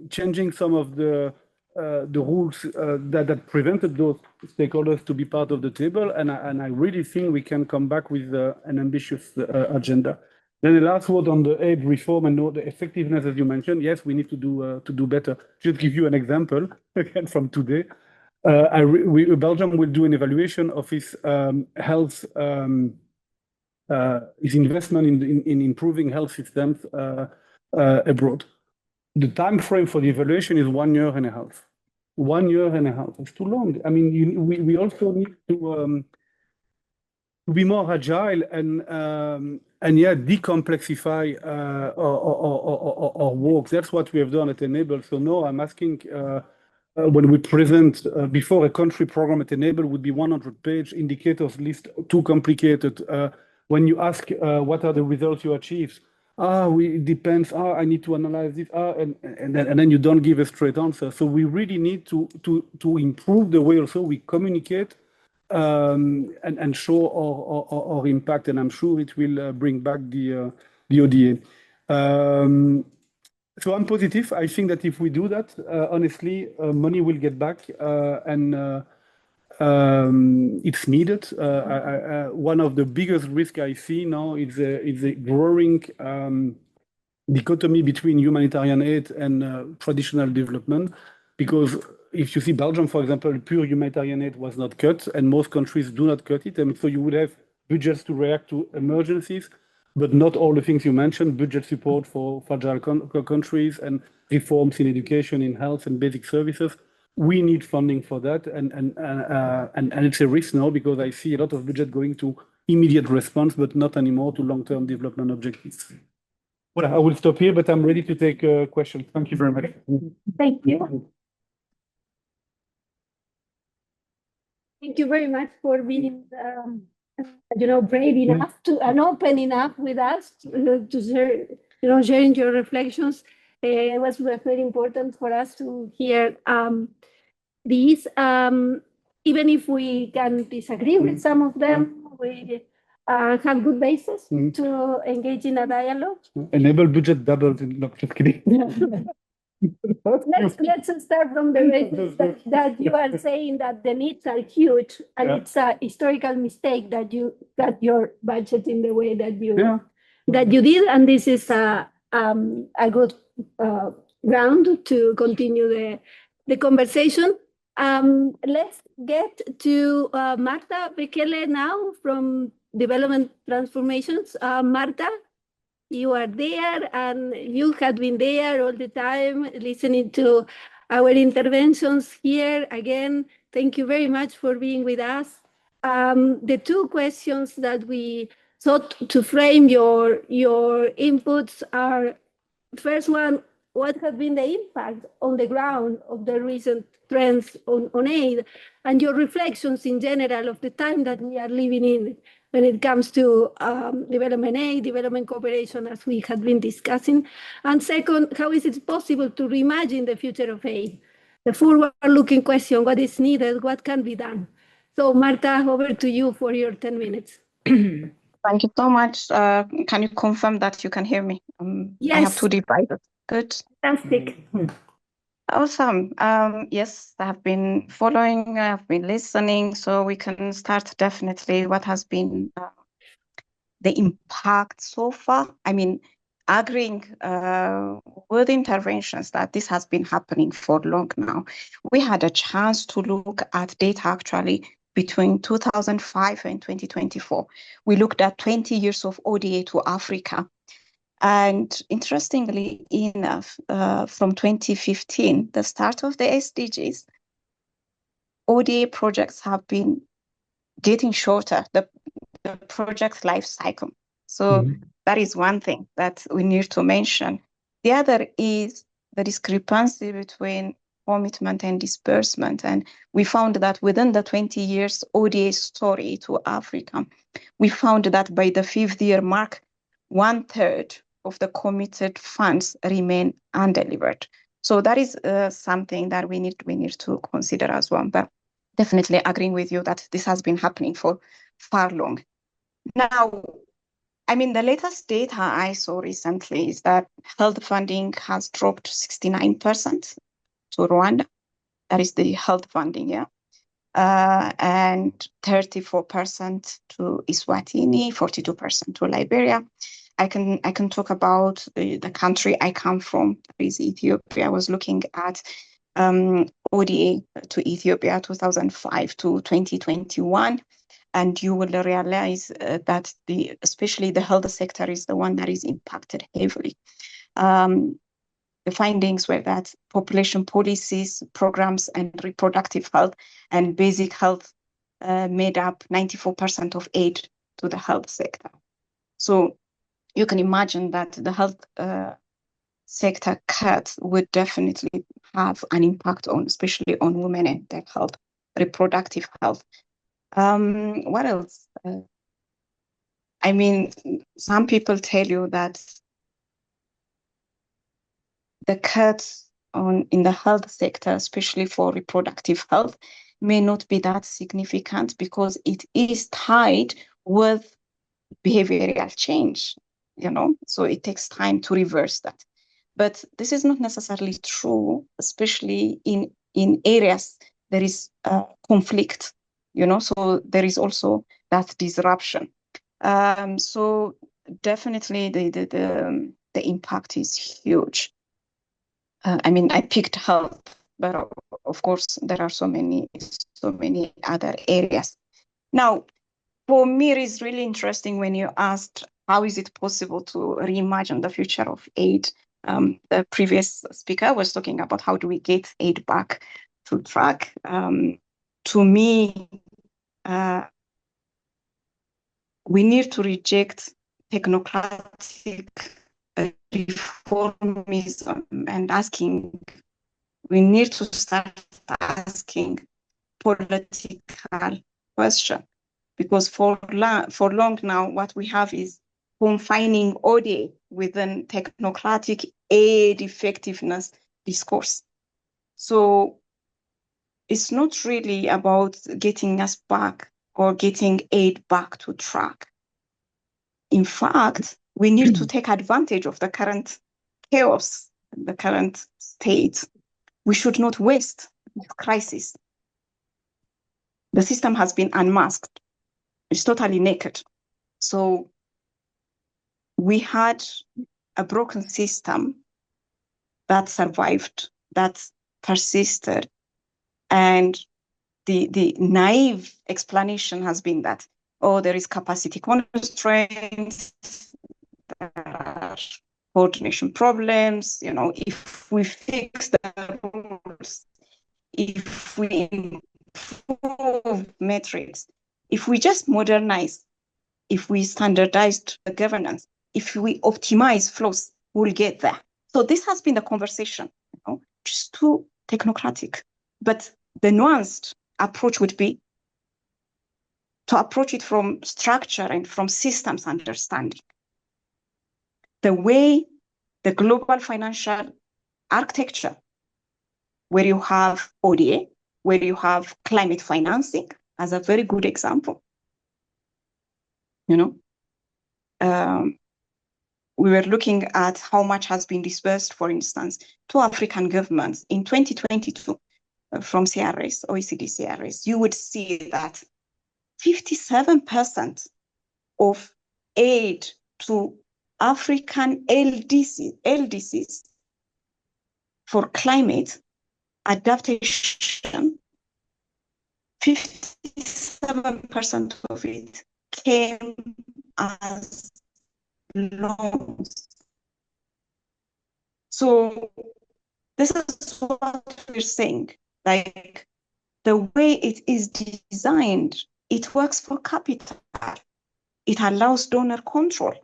changing some of the rules that prevented those stakeholders to be part of the table. And I really think we can come back with an ambitious agenda. Then the last word on the aid reform and the effectiveness, as you mentioned. Yes, we need to do better. Just give you an example again from today. Belgium will do an evaluation of its health, its investment in improving health systems abroad. The time frame for the evaluation is 1 year and a half. 1 year and a half. It's too long. I mean, we also need to be more agile and decomplexify our work. That's what we have done at Enable. So no, I'm asking when we present before a country program at Enable would be 100-page indicators list, too complicated. When you ask what are the results you achieved, it depends. I need to analyze this. And then you don't give a straight answer. So we really need to improve the way also we communicate and show our impact. And I'm sure it will bring back the ODA. So I'm positive. I think that if we do that, honestly, money will get back, and it's needed. One of the biggest risks I see now is a growing dichotomy between humanitarian aid and traditional development. Because if you see Belgium, for example, pure humanitarian aid was not cut, and most countries do not cut it. And so you would have budgets to react to emergencies, but not all the things you mentioned, budget support for fragile countries and reforms in education, in health and basic services. We need funding for that. And it's a risk now because I see a lot of budget going to immediate response, but not anymore to long-term development objectives. Well, I will stop here, but I'm ready to take questions. Thank you very much. Thank you. Thank you very much for being, brave enough to and open enough with us to share, sharing your reflections. It was very important for us to hear these. Even if we can disagree with some of them, we have good basis to engage in a dialogue. Enable budget doubled. No, just kidding. Let's start from the basis that you are saying that the needs are huge, and it's a historical mistake that you got your budget in the way that you did, and this is a good ground to continue the conversation. Let's get to Marta Bekele now from Development Transformations. Marta, you are there, and you have been there all the time listening to our interventions here. Again, thank you very much for being with us. The two questions that we thought to frame your inputs are, first one, what has been the impact on the ground of the recent trends on aid, and your reflections in general of the time that we are living in when it comes to development aid, development cooperation, as we have been discussing. And second, how is it possible to reimagine the future of aid? The forward-looking question, what is needed, what can be done? So Marta, over to you for your 10 minutes. Thank you so much. Can you confirm that you can hear me? Yes. I have two devices. Good. Fantastic. Awesome. Yes, I have been following, I have been listening, so we can start definitely what has been the impact so far. I mean, agreeing with interventions that this has been happening for long now. We had a chance to look at data actually between 2005 and 2024. We looked at 20 years of ODA to Africa. And interestingly enough, from 2015, the start of the SDGs, ODA projects have been getting shorter, the project life cycle. So that is one thing that we need to mention. The other is the discrepancy between commitment and disbursement. And we found that within the 20 years ODA story to Africa, we found that by the 5th year mark, 1/3 of the committed funds remain undelivered. So that is something that we need to consider as well. But definitely agreeing with you that this has been happening for far long. Now, I mean, the latest data I saw recently is that health funding has dropped 69% to Rwanda. That is the health funding, and 34% to Eswatini, 42% to Liberia. I can talk about the country I come from, that is Ethiopia. I was looking at ODA to Ethiopia 2005 to 2021, and you will realize that especially the health sector is the one that is impacted heavily. The findings were that population policies, programs, and reproductive health and basic health made up 94% of aid to the health sector. So you can imagine that the health sector cut would definitely have an impact on, especially on women and their health, reproductive health. What else? I mean, some people tell you that the cuts in the health sector, especially for reproductive health, may not be that significant because it is tied with behavioral change, so it takes time to reverse that. But this is not necessarily true, especially in areas there is conflict, so there is also that disruption. So definitely the impact is huge. I picked health, but of course there are so many other areas. Now, for me, it is really interesting when you asked how is it possible to reimagine the future of aid. The previous speaker was talking about how do we get aid back to track. To me, we need to reject technocratic reformism and we need to start asking political question, because for long now, what we have is confining ODA within technocratic aid effectiveness discourse. So it's not really about getting us back or getting aid back to track. In fact, we need to take advantage of the current chaos, the current state. We should not waste this crisis. The system has been unmasked. It's totally naked. So we had a broken system that survived, that persisted. And the naive explanation has been that, there is capacity constraints, there are coordination problems. If we fix the rules, if we improve metrics, if we just modernize, if we standardized the governance, if we optimize flows, we'll get there. So this has been the conversation, just too technocratic. But the nuanced approach would be to approach it from structure and from systems understanding. The way the global financial architecture, where you have ODA, where you have climate financing as a very good example. We were looking at how much has been disbursed, for instance, to African governments in 2022 from CRS, OECD CRS. You would see that 57% of aid to African LDCs for climate adaptation, 57% of it came as loans. So this is what we're saying, like the way it is designed, it works for capital. It allows donor control.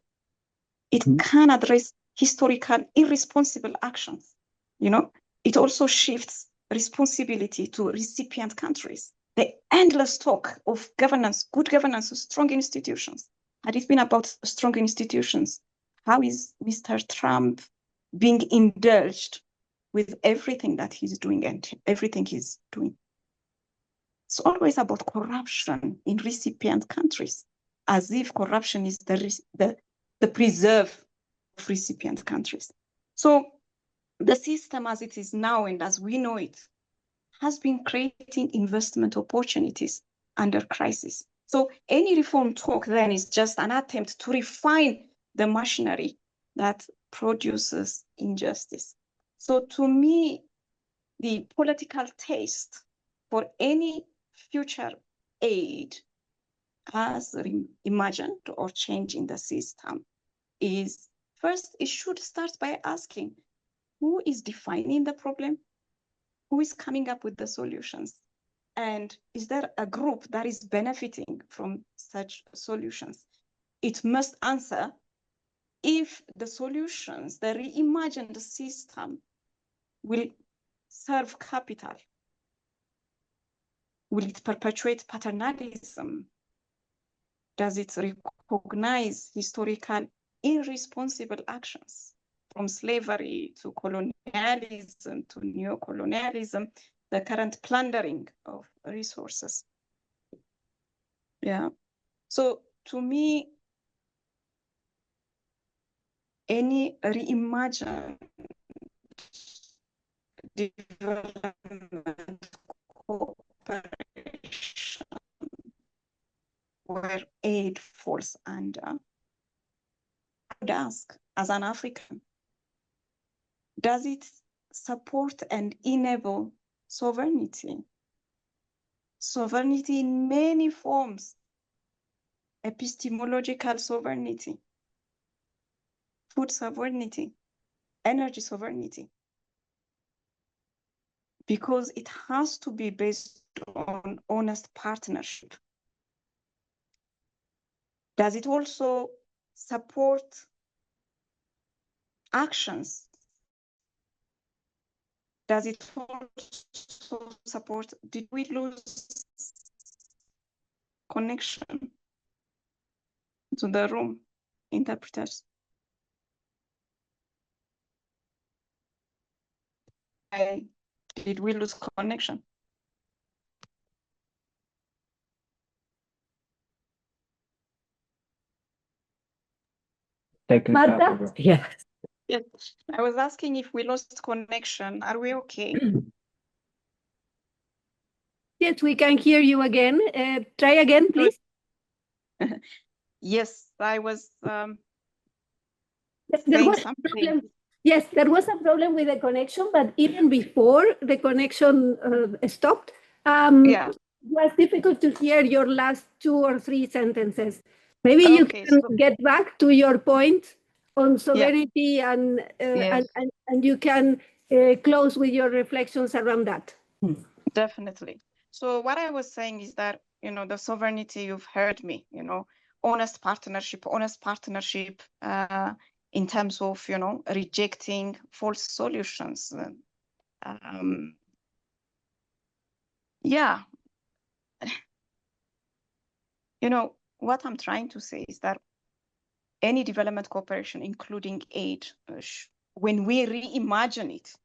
It can address historical irresponsible actions. It also shifts responsibility to recipient countries. The endless talk of governance, good governance, strong institutions. Had it been about strong institutions, how is Mr. Trump being indulged with everything that he's doing and everything he's doing? It's always about corruption in recipient countries, as if corruption is the preserve of recipient countries. So the system as it is now and as we know it has been creating investment opportunities under crisis. So any reform talk then is just an attempt to refine the machinery that produces injustice. So to me, the political taste for any future aid as imagined or change in the system is, first, it should start by asking, who is defining the problem? Who is coming up with the solutions? And is there a group that is benefiting from such solutions? It must answer if the solutions, the reimagined system, will serve capital. Will it perpetuate paternalism? Does it recognize historical irresponsible actions from slavery to colonialism to neocolonialism, the current plundering of resources? Yeah. So to me, any reimagined development cooperation where aid falls under, I would ask, as an African, does it support and enable sovereignty? Sovereignty in many forms: epistemological sovereignty, food sovereignty, energy sovereignty, because it has to be based on honest partnership. Does it also support actions? Does it also support, did we lose connection to the room, interpreters? Did we lose connection? Marta? Yes. Yes, I was asking if we lost connection. Are we okay? Yes, we can hear you again. Try again, please. Yes, I was There saying was a something. problem. Yes, there was a problem with the connection, but even before the connection stopped, Yeah. it was difficult to hear your last 2 or 3 sentences. Maybe you Okay, can so get back to your point on sovereignty and you can close with your reflections around that. definitely. So what I was saying is that, the sovereignty, you've heard me, honest partnership in terms of, rejecting false solutions. Yeah. What I'm trying to say is that any development cooperation, including aid, when we reimagine it,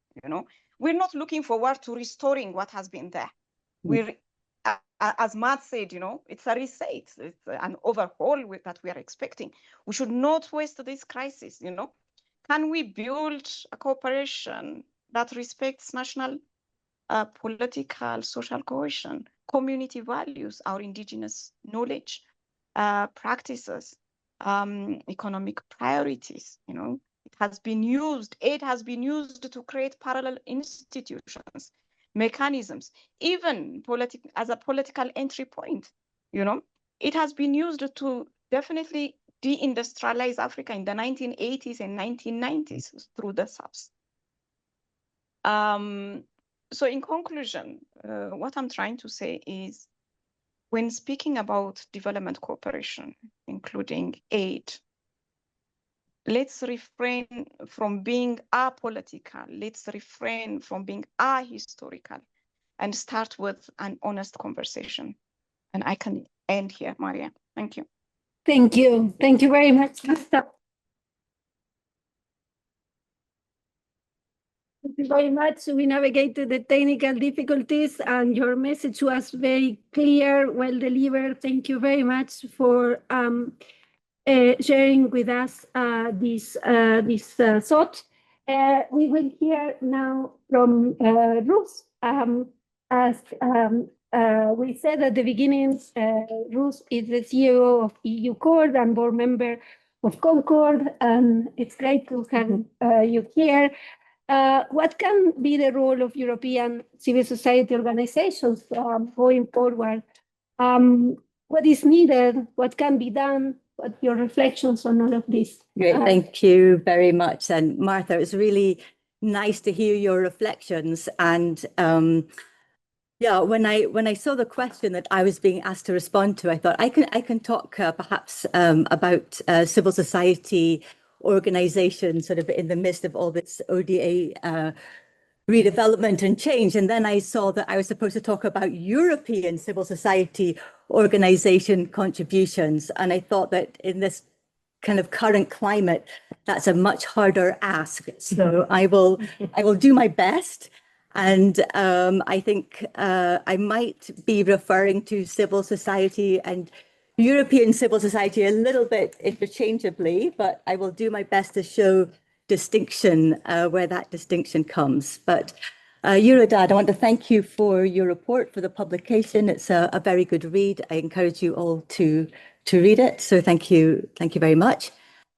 we're not looking forward to restoring what has been there. We're, as Matt said, it's a reset, it's an overhaul that we are expecting. We should not waste this crisis, Can we build a cooperation that respects national, political, social cohesion, community values, our indigenous knowledge, practices, economic priorities, It has been used, aid has been used to create parallel institutions, mechanisms, even as a political entry point, It has been used to definitely deindustrialize Africa in the 1980s and 1990s through the SAPs. So in conclusion, what I'm trying to say is, when speaking about development cooperation, including aid, let's refrain from being apolitical. Let's refrain from being ahistorical and start with an honest conversation. And I can end here, Maria. Thank you. Thank you. Thank you very much, Marta. Thank you very much. We navigated the technical difficulties and your message was very clear, well delivered. Thank you very much for sharing with us this thought. We will hear now from Ruth. As we said at the beginning, Ruth is the CEO of EU Cord and board member of Concord, and it's great to have you here. What can be the role of European civil society organizations going forward? What is needed? What can be done? What are your reflections on all of this? Great, thank you very much. And Martha, it's really nice to hear your reflections. And yeah, when I saw the question that I was being asked to respond to, I thought I can talk perhaps about civil society organizations sort of in the midst of all this ODA redevelopment and change. And then I saw that I was supposed to talk about European civil society organization contributions. And I thought that in this kind of current climate, that's a much harder ask. So I will do my best. And I think I might be referring to civil society and European civil society a little bit interchangeably, but I will do my best to show distinction, where that distinction comes. But Eurodad, I want to thank you for your report, for the publication. It's a very good read. I encourage you all to read it. So thank you very much.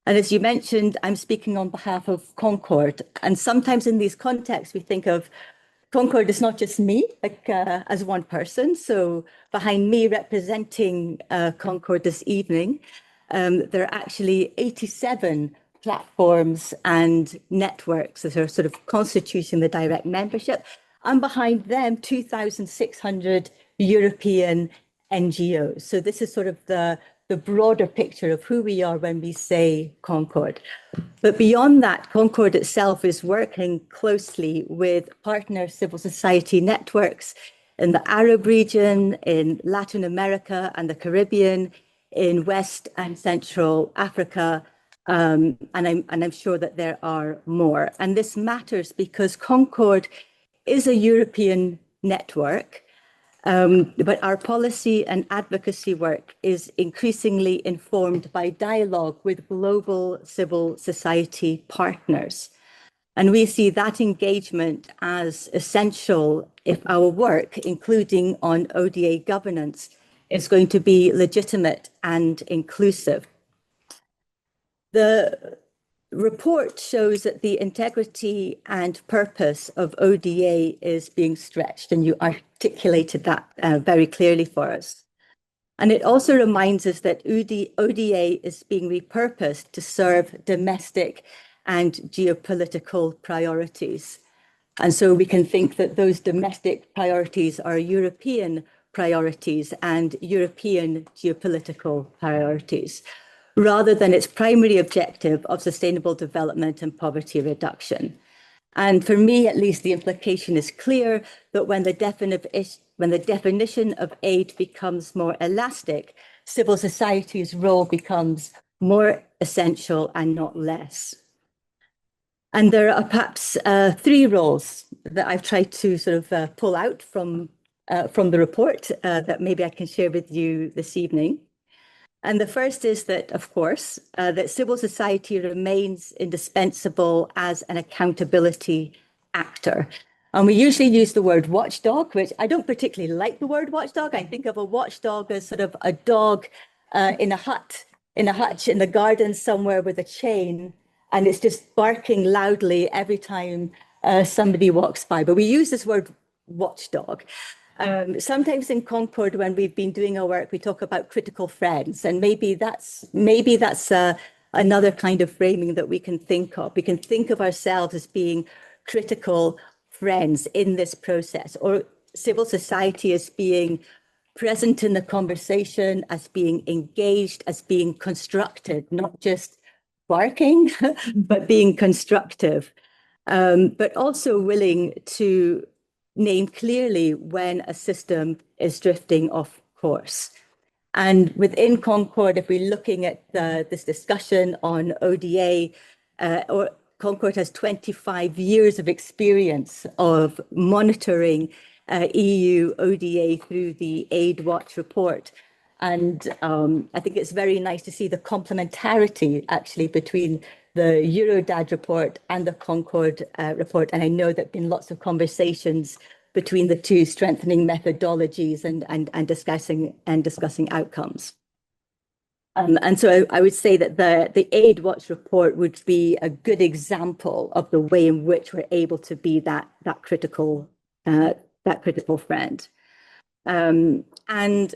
And as you mentioned, I'm speaking on behalf of Concord. And sometimes in these contexts, we think of Concord is not just me, like as one person. So behind me representing Concord this evening, there are actually 87 platforms and networks that are sort of constituting the direct membership. And behind them, 2,600 European NGOs. So this is sort of the broader picture of who we are when we say Concord. But beyond that, Concord itself is working closely with partner civil society networks in the Arab region, in Latin America and the Caribbean, in West and Central Africa, and I'm sure that there are more. And this matters because Concord is a European network, but our policy and advocacy work is increasingly informed by dialogue with global civil society partners. And we see that engagement as essential if our work, including on ODA governance, is going to be legitimate and inclusive. The report shows that the integrity and purpose of ODA is being stretched, and you articulated that very clearly for us. And it also reminds us that ODA is being repurposed to serve domestic and geopolitical priorities. And so we can think that those domestic priorities are European priorities and European geopolitical priorities, rather than its primary objective of sustainable development and poverty reduction. And for me, at least, the implication is clear that when the definition of aid becomes more elastic, civil society's role becomes more essential and not less. And there are perhaps three roles that I've tried to sort of pull out from the report that maybe I can share with you this evening. And the first is that, of course, that civil society remains indispensable as an accountability actor. And we usually use the word watchdog, which I don't particularly like the word watchdog. I think of a watchdog as sort of a dog in a hutch in the garden somewhere with a chain, and it's just barking loudly every time somebody walks by. But we use this word watchdog. Sometimes in Concord, when we've been doing our work, we talk about critical friends, and maybe that's another kind of framing that we can think of. We can think of ourselves as being critical friends in this process, or civil society as being present in the conversation, as being engaged, as being constructed, not just barking, but being constructive, but also willing to name clearly when a system is drifting off course. And within Concord, if we're looking at this discussion on ODA, Concord has 25 years of experience of monitoring EU ODA through the Aid-Watch report. And I think it's very nice to see the complementarity actually between the Eurodad report and the Concord report. And I know there have been lots of conversations between the two, strengthening methodologies and discussing outcomes. And so I would say that the Aid-Watch report would be a good example of the way in which we're able to be that critical friend. And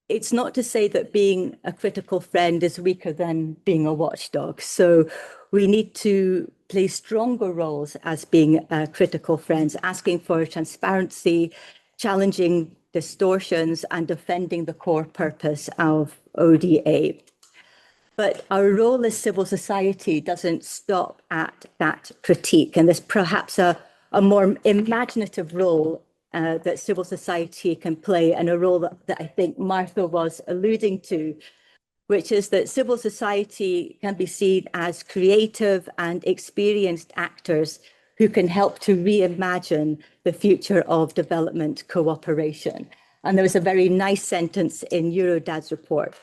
it's not to say that being a critical friend is weaker than being a watchdog. So we need to play stronger roles as being critical friends, asking for transparency, challenging distortions, and defending the core purpose of ODA. But our role as civil society doesn't stop at that critique, and there's perhaps a more imaginative role that civil society can play, and a role that I think Martha was alluding to, which is that civil society can be seen as creative and experienced actors who can help to reimagine the future of development cooperation. And there was a very nice sentence in Eurodad's report,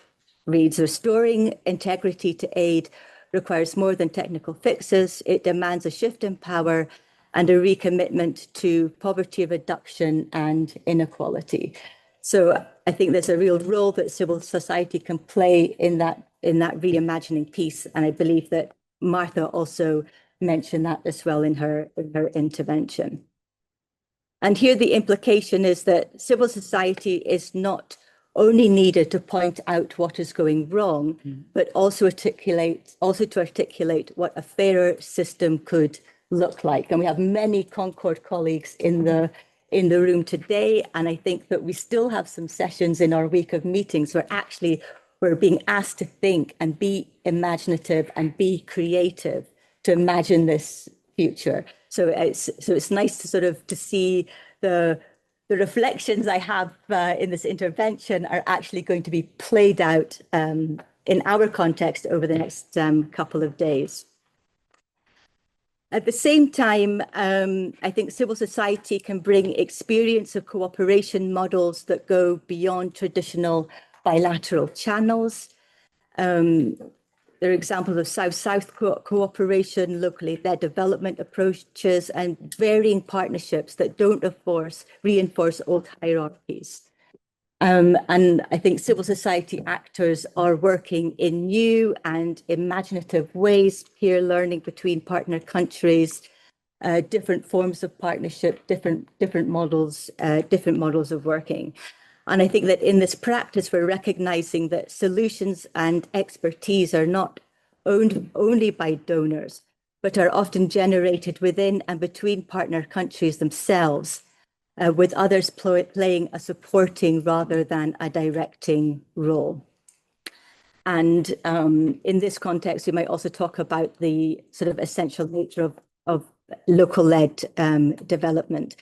reads, restoring integrity to aid requires more than technical fixes. It demands a shift in power and a recommitment to poverty reduction and inequality. So I think there's a real role that civil society can play in that reimagining piece. And I believe that Martha also mentioned that as well in her intervention. And here the implication is that civil society is not only needed to point out what is going wrong, but also to articulate what a fairer system could look like. And we have many Concord colleagues in the room today, and I think that we still have some sessions in our week of meetings where actually we're being asked to think and be imaginative and be creative to imagine this future. So it's nice to sort of to see the reflections I have in this intervention are actually going to be played out in our context over the next couple of days. At the same time, I think civil society can bring experience of cooperation models that go beyond traditional bilateral channels. There are examples of South-South cooperation, locally led development approaches, and varying partnerships that don't reinforce old hierarchies. And I think civil society actors are working in new and imaginative ways, peer learning between partner countries, different forms of partnership, different models of working. And I think that in this practice, we're recognizing that solutions and expertise are not owned only by donors, but are often generated within and between partner countries themselves, with others playing a supporting rather than a directing role. And in this context, we might also talk about the sort of essential nature of local-led development.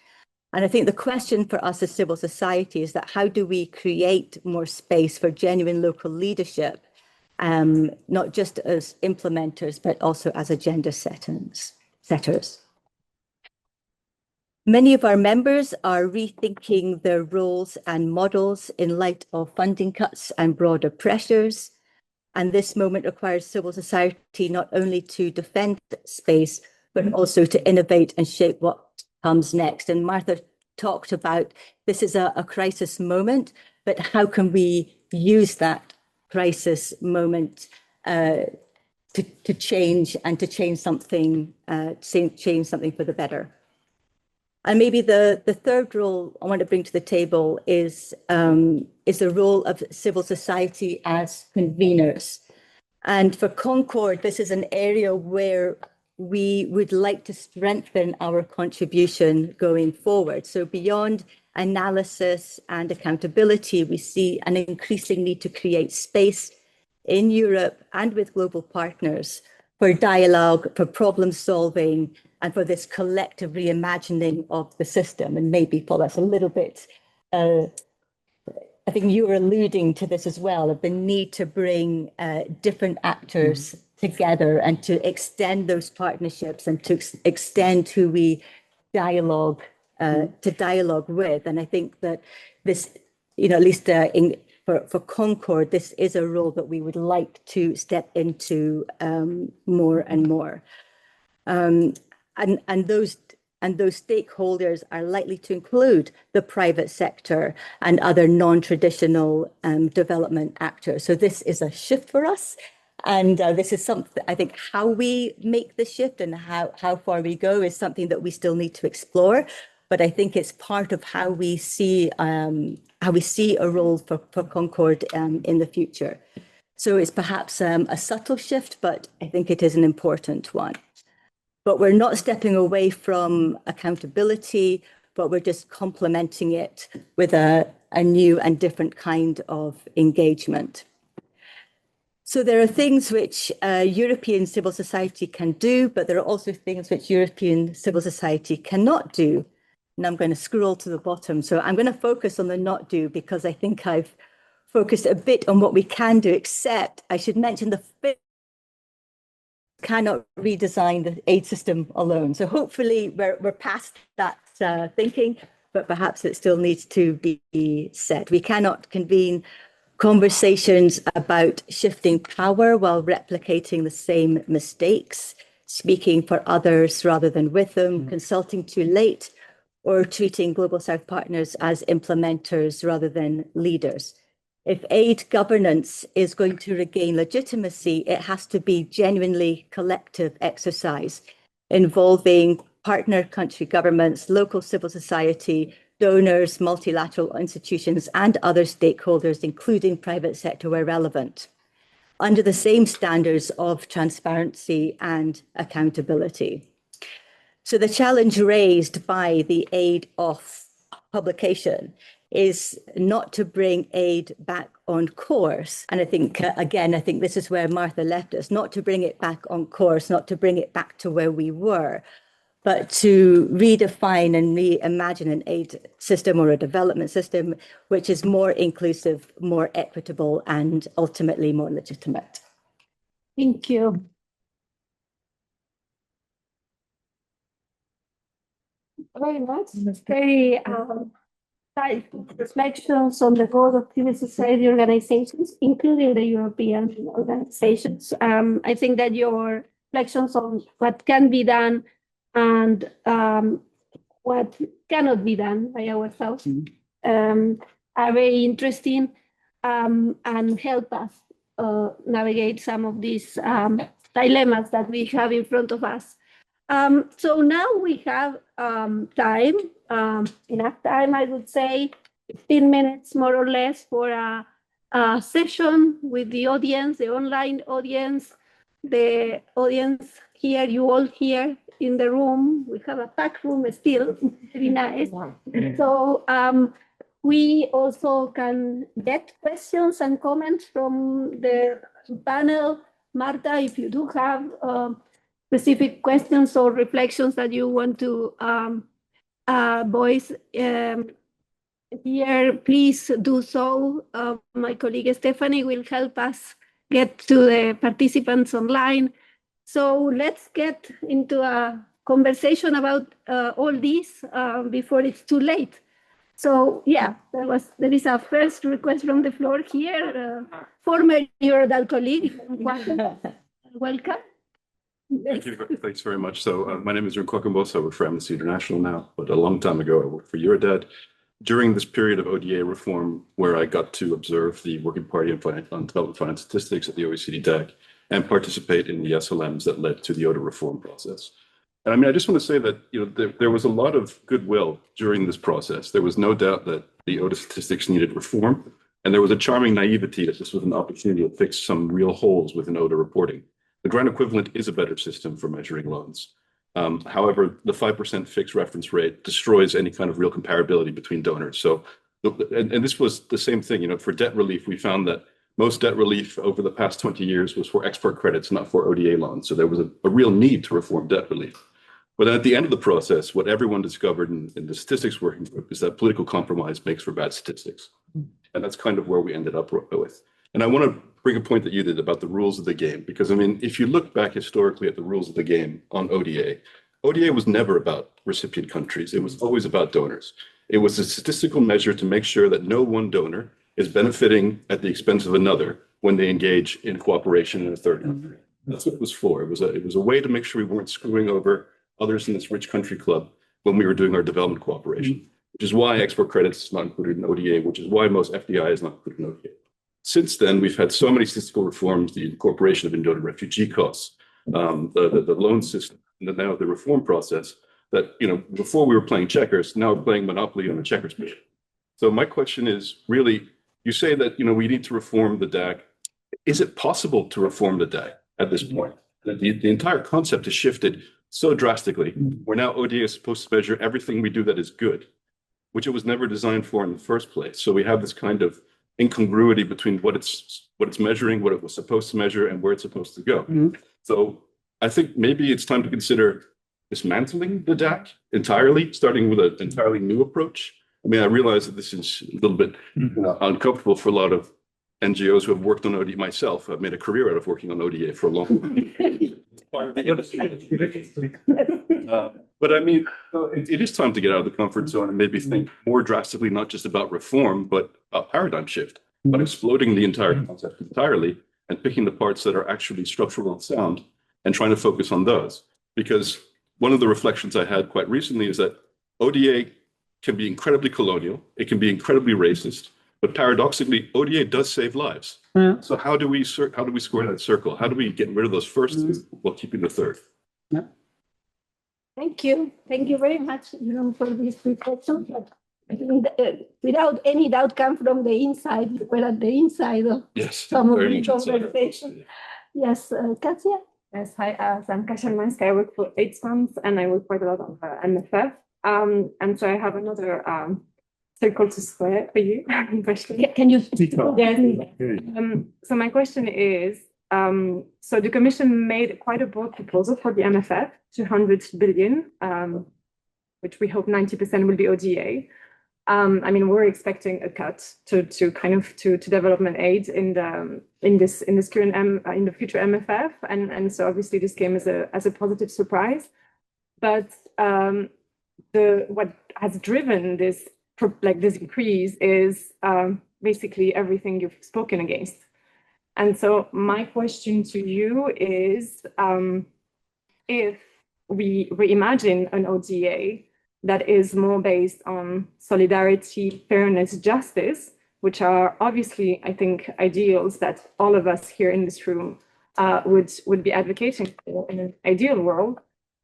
And I think the question for us as civil society is that how do we create more space for genuine local leadership, not just as implementers, but also as agenda setters. Many of our members are rethinking their roles and models in light of funding cuts and broader pressures. And this moment requires civil society not only to defend space, but also to innovate and shape what comes next. And Martha talked about this is a crisis moment, but how can we use that crisis moment to change and to change something for the better? And maybe the third role I want to bring to the table is the role of civil society as conveners. And for Concord, this is an area where we would like to strengthen our contribution going forward. So beyond analysis and accountability, we see an increasing need to create space in Europe and with global partners for dialogue, for problem solving, and for this collective reimagining of the system. And maybe, Paul, that's a little bit, I think you were alluding to this as well, of the need to bring different actors together and to extend those partnerships and to extend who we dialogue with. And I think that this, at least for Concord, this is a role that we would like to step into more and more. And those stakeholders are likely to include the private sector and other non-traditional development actors. So this is a shift for us. And this is something, I think, how we make the shift and how far we go is something that we still need to explore. But I think it's part of how we see a role for Concord in the future. So it's perhaps a subtle shift, but I think it is an important one. But we're not stepping away from accountability, but we're just complementing it with a new and different kind of engagement. So there are things which European civil society can do, but there are also things which European civil society cannot do. And I'm going to scroll to the bottom. So I'm going to focus on the not do because I think I've focused a bit on what we can do, except I should mention the cannot redesign the aid system alone. So hopefully we're past that thinking, but perhaps it still needs to be said. We cannot convene conversations about shifting power while replicating the same mistakes, speaking for others rather than with them, consulting too late, or treating Global South partners as implementers rather than leaders. If aid governance is going to regain legitimacy, it has to be genuinely collective exercise involving partner country governments, local civil society, donors, multilateral institutions, and other stakeholders, including private sector where relevant, under the same standards of transparency and accountability. So the challenge raised by the aid off publication is not to bring aid back on course. And I think, again, I think this is where Martha left us, not to bring it back on course, not to bring it back to where we were, but to redefine and reimagine an aid system or a development system which is more inclusive, more equitable, and ultimately more legitimate. Thank you. Very much. Very tight reflections on the role of civil society organizations, including the European organizations. I think that your reflections on what can be done and what cannot be done by ourselves are very interesting and help us navigate some of these dilemmas that we have in front of us. So now we have time, enough time, I would say, 15 minutes more or less for a session with the audience, the online audience, the audience here, you all here in the room. We have a packed room still, very nice. So we also can get questions and comments from the panel. Marta, if you do have specific questions or reflections that you want to voice here, please do so. My colleague Stephanie will help us get to the participants online. So let's get into a conversation about all this before it's too late. So yeah, there is a first request from the floor here. Former Eurodad colleague, welcome. Thank you. Thanks very much. So my name is Rewatch. I work for Amnesty International now, but a long time ago I worked for Eurodad. During this period of ODA reform, where I got to observe the Working Party on Development Finance Statistics at the OECD DAC and participate in the SLMs that led to the ODA reform process. And I mean, I just want to say that there was a lot of goodwill during this process. There was no doubt that the ODA statistics needed reform, and there was a charming naivety that this was an opportunity to fix some real holes within ODA reporting. The grant equivalent is a better system for measuring loans. However, the 5% fixed reference rate destroys any kind of real comparability between donors. So, and this was the same thing, for debt relief, we found that most debt relief over the past 20 years was for export credits, not for ODA loans. So there was a real need to reform debt relief. But at the end of the process, what everyone discovered in the statistics working group is that political compromise makes for bad statistics. And that's kind of where we ended up with. And I want to bring a point that you did about the rules of the game, because I mean, if you look back historically at the rules of the game on ODA, ODA was never about recipient countries. It was always about donors. It was a statistical measure to make sure that no one donor is benefiting at the expense of another when they engage in cooperation in a third country. That's what it was for. It was a way to make sure we weren't screwing over others in this rich country club when we were doing our development cooperation, which is why export credits is not included in ODA, which is why most FDI is not included in ODA. Since then, we've had so many statistical reforms, the incorporation of indonor refugee costs, the loan system, and now the reform process that, before we were playing checkers, now we're playing Monopoly on the checkers board. So my question is really, you say that, we need to reform the DAC. Is it possible to reform the DAC at this point? The entire concept has shifted so drastically, where now ODA is supposed to measure everything we do that is good, which it was never designed for in the first place. So we have this kind of incongruity between what it's measuring, what it was supposed to measure, and where it's supposed to go. So I think maybe it's time to consider dismantling the DAC entirely, starting with an entirely new approach. I mean, I realize that this is a little bit uncomfortable for a lot of NGOs who have worked on ODA. Myself, I've made a career out of working on ODA for a long time. But I mean, it is time to get out of the comfort zone and maybe think more drastically, not just about reform, but a paradigm shift. but exploding the entire concept entirely and picking the parts that are actually structural and sound and trying to focus on those. Because one of the reflections I had quite recently is that ODA can be incredibly colonial, it can be incredibly racist, but paradoxically, ODA does save lives. Yeah. So how do we square that circle? How do we get rid of those first two while keeping the third? Yeah. Thank you. Thank you very much, for this reflection. Without any doubt, come from the inside. We're at the inside of some of the conversation. Yes, Katia? Yes, hi, so I'm Kasia Manska. I work for AIDS funds and I work quite a lot on MFF. And so I have another circle to square for you. Can you speak up? Yes. So my question is, so the Commission made quite a broad proposal for the MFF, 200 billion, which we hope 90% will be ODA. I mean, we're expecting a cut to development aid in this current in the future MFF, and so obviously this came as a positive surprise. But what has driven this increase is basically everything you've spoken against. And so my question to you is, if we reimagine an ODA that is more based on solidarity, fairness, justice, which are obviously, I think, ideals that all of us here in this room would be advocating for in an ideal world,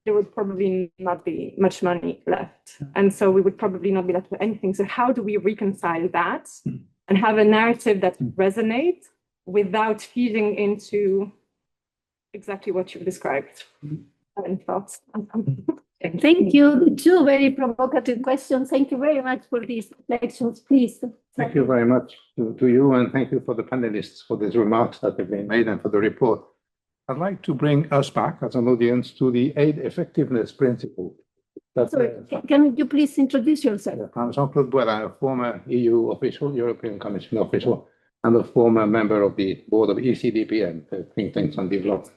there would probably not be much money left. And so we would probably not be left with anything. So how do we reconcile that and have a narrative that resonates without feeding into exactly what you've described? Any thoughts? Thank you. Two very provocative questions. Thank you very much for these reflections, please. Thank you very much to you, and thank you for the panelists for these remarks that have been made and for the report. I'd like to bring us back as an audience to the aid effectiveness principle. Sorry, can you please introduce yourself? I'm Jean-Claude Boirin, a former EU official, European Commission official, and a former member of the board of ECDPM, the think tanks on development.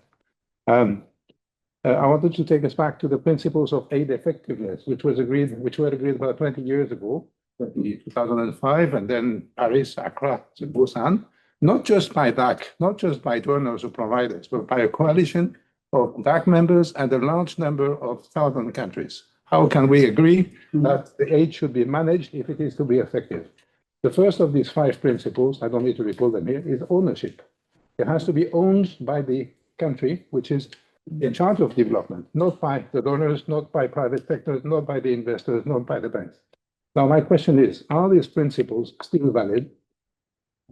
I wanted to take us back to the principles of aid effectiveness, which were agreed about 20 years ago, 2005, and then Paris, Accra, Busan, not just by DAC, not just by donors or providers, but by a coalition of DAC members and a large number of southern countries. How can we agree that the aid should be managed if it is to be effective? The first of these 5 principles, I don't need to recall them here, is ownership. It has to be owned by the country, which is in charge of development, not by the donors, not by private sectors, not by the investors, not by the banks. Now, my question is, are these principles still valid?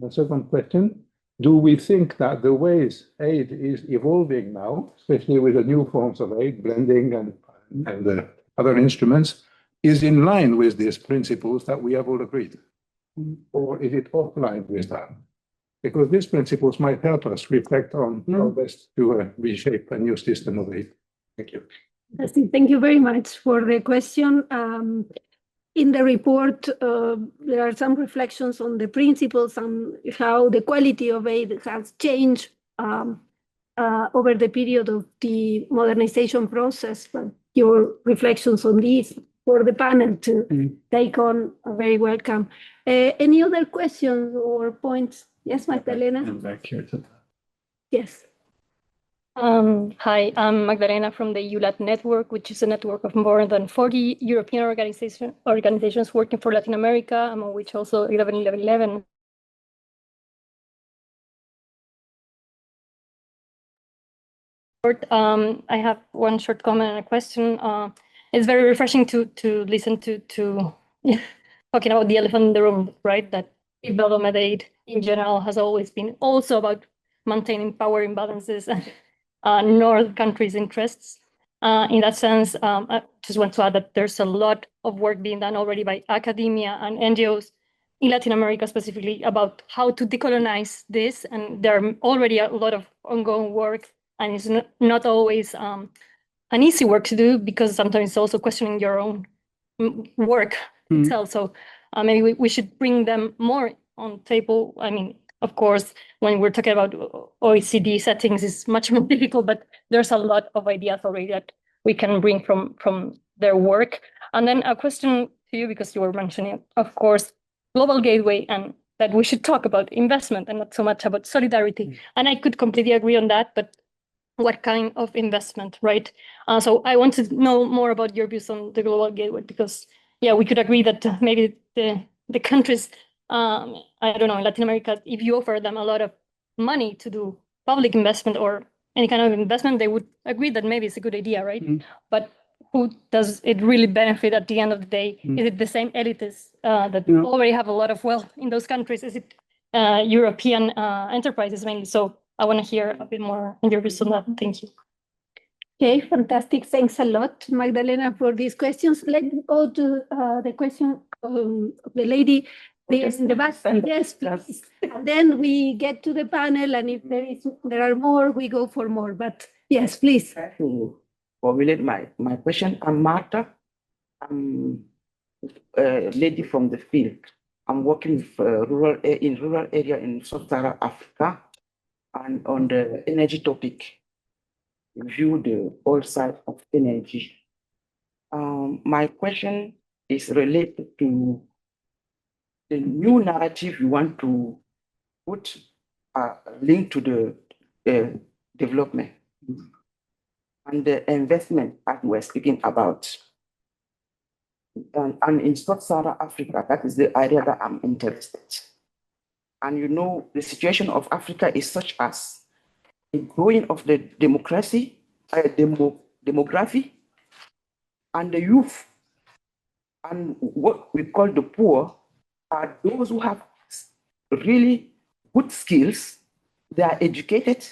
The second question, do we think that the ways aid is evolving now, especially with the new forms of aid, blending and the other instruments, is in line with these principles that we have all agreed? Or is it offline with that? Because these principles might help us reflect on how best to reshape a new system of aid. Thank you. Thank you very much for the question. In the report, there are some reflections on the principles and how the quality of aid has changed over the period of the modernization process. But your reflections on these for the panel to take on are very welcome. Any other questions or points? Yes, Magdalena? I'm back here to that. Yes. Hi, I'm Magdalena from the Eurodad network, which is a network of more than 40 European organizations working for Latin America, among which also 111111. I have one short comment and a question. It's very refreshing to listen to talking about the elephant in the room, right? That development aid in general has always been also about maintaining power imbalances and North countries' interests. In that sense, I just want to add that there's a lot of work being done already by academia and NGOs in Latin America specifically about how to decolonize this. And there are already a lot of ongoing work, and it's not always an easy work to do, because sometimes it's also questioning your own work itself. So maybe we should bring them more on table. I mean, of course, when we're talking about OECD settings, it's much more difficult, but there's a lot of ideas already that we can bring from their work. And then a question to you, because you were mentioning, of course, Global Gateway and that we should talk about investment and not so much about solidarity. And I could completely agree on that, but what kind of investment, right? So I want to know more about your views on the global gateway, because yeah, we could agree that maybe the countries, I don't know, in Latin America, if you offer them a lot of money to do public investment or any kind of investment, they would agree that maybe it's a good idea, right? But who does it really benefit at the end of the day? Is it the same elites that already have a lot of wealth in those countries? Is it European enterprises mainly? So I want to hear a bit more on your views on that. Thank you. Okay, fantastic. Thanks a lot, Magdalena, for these questions. Let's go to the question of the lady in the back. Yes, please. And then we get to the panel, and if there are more, we go for more. But yes, please. To formulate my question, I'm Martha. I'm a lady from the field. I'm working with rural area in Sub-Saharan Africa, and on the energy topic, view the whole side of energy. My question is related to the new narrative you want to put linked to the development and the investment that we're speaking about. And in Sub-Saharan Africa, that is the area that I'm interested. And you know, the situation of Africa is such as a growing of the demography, and the youth, and what we call the poor, are those who have really good skills, they are educated,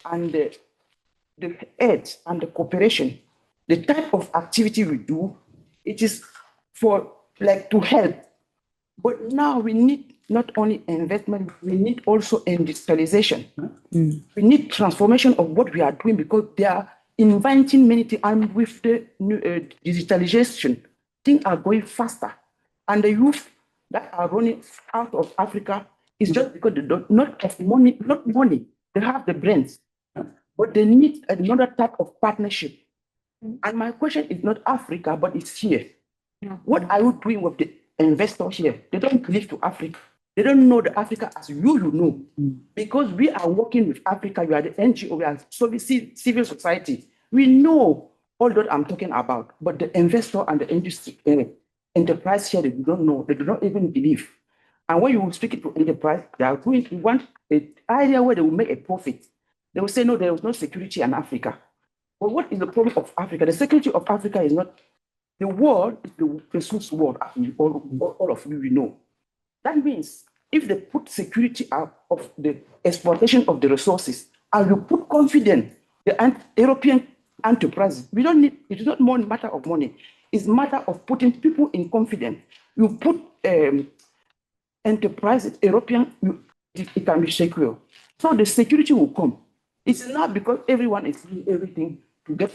and the aid and the cooperation, the type of activity we do, it is for like to help. But now we need not only investment, we need also industrialization. We need transformation of what we are doing, because they are inventing many things, and with the digitalization, things are going faster. And the youth that are running out of Africa is just because they don't not have money, not money. They have the brains, but they need another type of partnership. And my question is not Africa, but it's here. What are you doing with the investors here? They don't live to Africa. They don't know the Africa as you know. Because we are working with Africa, we are the NGO, we are civil society. We know all that I'm talking about, but the investor and the industry, enterprise here, they don't know, they do not even believe. And when you speak it to enterprise, they are going to want an area where they will make a profit. They will say, no, there is no security in Africa. But what is the problem of Africa? The security of Africa is not, the world is the resource world, all of you know. That means if they put security out of the exploitation of the resources, and you put confidence, the European enterprises, we don't need, it is not more matter of money, it's matter of putting people in confidence. You put enterprises, European, it can be secure. So the security will come. It's not because everyone is doing everything to get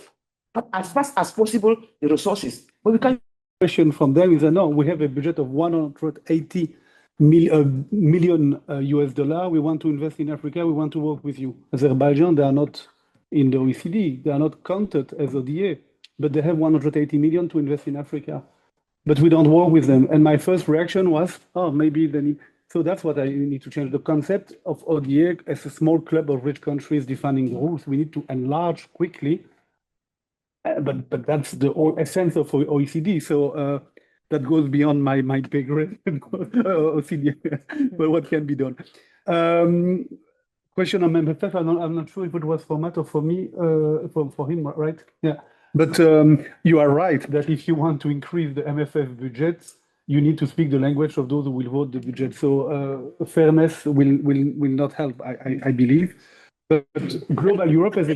as fast as possible the resources. But we can. Question from them is no, we have a budget of 180 million US dollar. We want to invest in Africa. We want to work with you. Azerbaijan, they are not in the OECD. They are not counted as ODA, but they have 180 million to invest in Africa. But we don't work with them. And my first reaction was, oh, maybe they need. So that's what I need to change. The concept of ODA as a small club of rich countries defining the rules. We need to enlarge quickly. But that's the whole essence of OECD. So that goes beyond my pay grade, OECD. But what can be done? Question on MFF. I'm not sure if it was for Matt or for me, for him, right? Yeah. But you are right that if you want to increase the MFF budget, you need to speak the language of those who will vote the budget. So fairness will not help, I believe. But global Europe has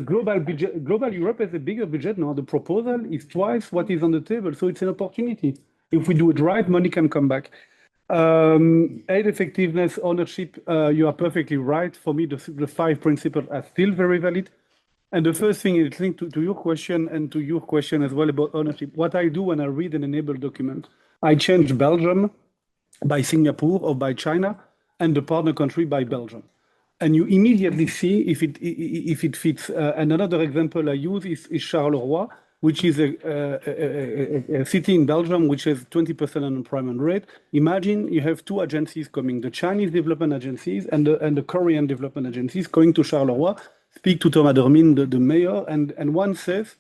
global Europe has a bigger budget now. The proposal is twice what is on the table, so it's an opportunity. If we do it right, money can come back. Aid effectiveness, ownership. You are perfectly right. For me, the 5 principles are still very valid. And the first thing is linked to your question and to your question as well about ownership. What I do when I read an enabled document, I change Belgium by Singapore or by China, and the partner country by Belgium. And you immediately see if it fits. And another example I use is Charleroi. which is a city in Belgium which has 20% unemployment rate. Imagine you have two agencies coming, the Chinese development agencies and the Korean development agencies, going to Charleroi, speak to Thomas Dermin, the mayor, and one says,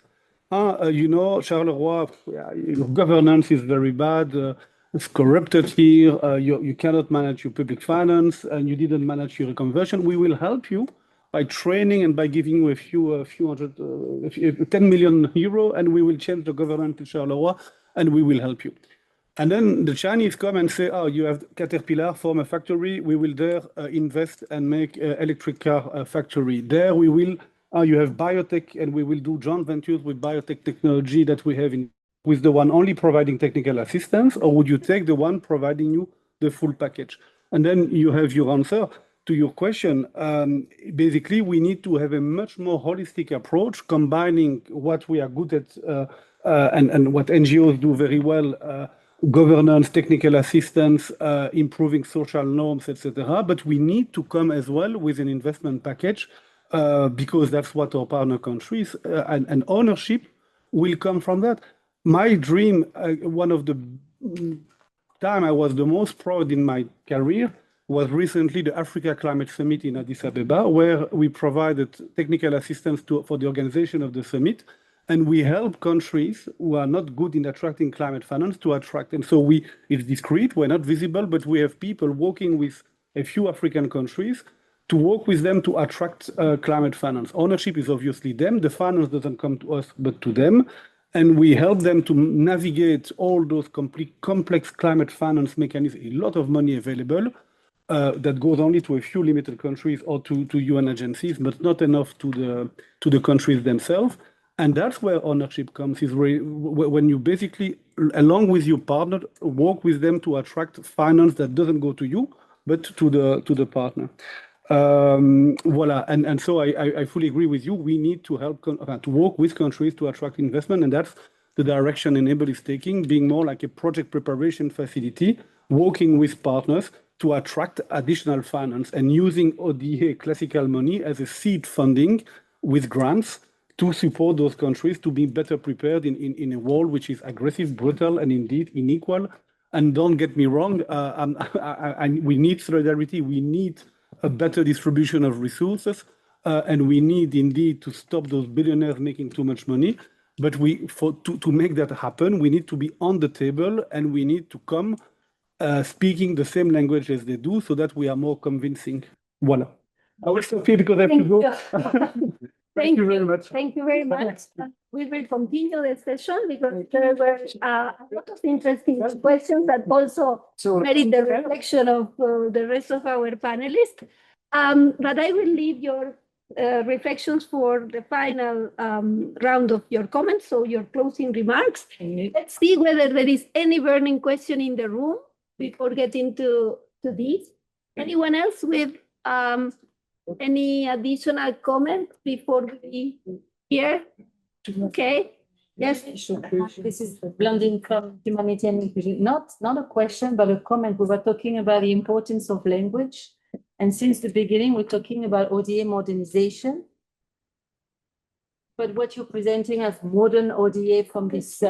you know, Charleroi, your governance is very bad. It's corrupted here. You cannot manage your public finance, and you didn't manage your reconversion. We will help you by training and by giving you a few hundred, 10 million euro, and we will change the governance in Charleroi, and we will help you. And then the Chinese come and say, oh, you have Caterpillar form a factory. We will there invest and make electric car factory. There we will, you have biotech, and we will do joint ventures with biotech technology that we have with the one only providing technical assistance, or would you take the one providing you the full package? And then you have your answer to your question. Basically, we need to have a much more holistic approach, combining what we are good at and what NGOs do very well, governance, technical assistance, improving social norms, etc. But we need to come as well with an investment package because that's what our partner countries and ownership will come from that. My dream, one of the time I was the most proud in my career was recently the Africa Climate Summit in Addis Ababa, where we provided technical assistance for the organization of the summit. And we help countries who are not good in attracting climate finance to attract. And so it's discreet, we're not visible, but we have people working with a few African countries to work with them to attract climate finance. Ownership is obviously them. The finance doesn't come to us, but to them. And we help them to navigate all those complex climate finance mechanisms, a lot of money available that goes only to a few limited countries or to UN agencies, but not enough to the countries themselves. And that's where ownership comes, is when you basically, along with your partner, work with them to attract finance that doesn't go to you, but to the partner. Voila, and so I fully agree with you. We need to help to work with countries to attract investment, and that's the direction Enable is taking, being more like a project preparation facility, working with partners to attract additional finance and using ODA classical money as a seed funding with grants to support those countries to be better prepared in a world which is aggressive, brutal, and indeed unequal. And don't get me wrong, we need solidarity. We need a better distribution of resources, and we need indeed to stop those billionaires making too much money. But to make that happen, we need to be on the table, and we need to come speaking the same language as they do, so that we are more convincing. Voila. I will stop here because I have to go. Thank you very much. Thank you very much. We will continue the session because there were a lot of interesting questions that also merit the reflection of the rest of our panelists. But I will leave your reflections for the final round of your comments, so your closing remarks. Let's see whether there is any burning question in the room before getting to this. Anyone else with any additional comment before we hear? Okay. Yes. This is Blondine from Humanity and Inclusion. Not a question, but a comment. We were talking about the importance of language. And since the beginning, we're talking about ODA modernization. But what you're presenting as modern ODA from this,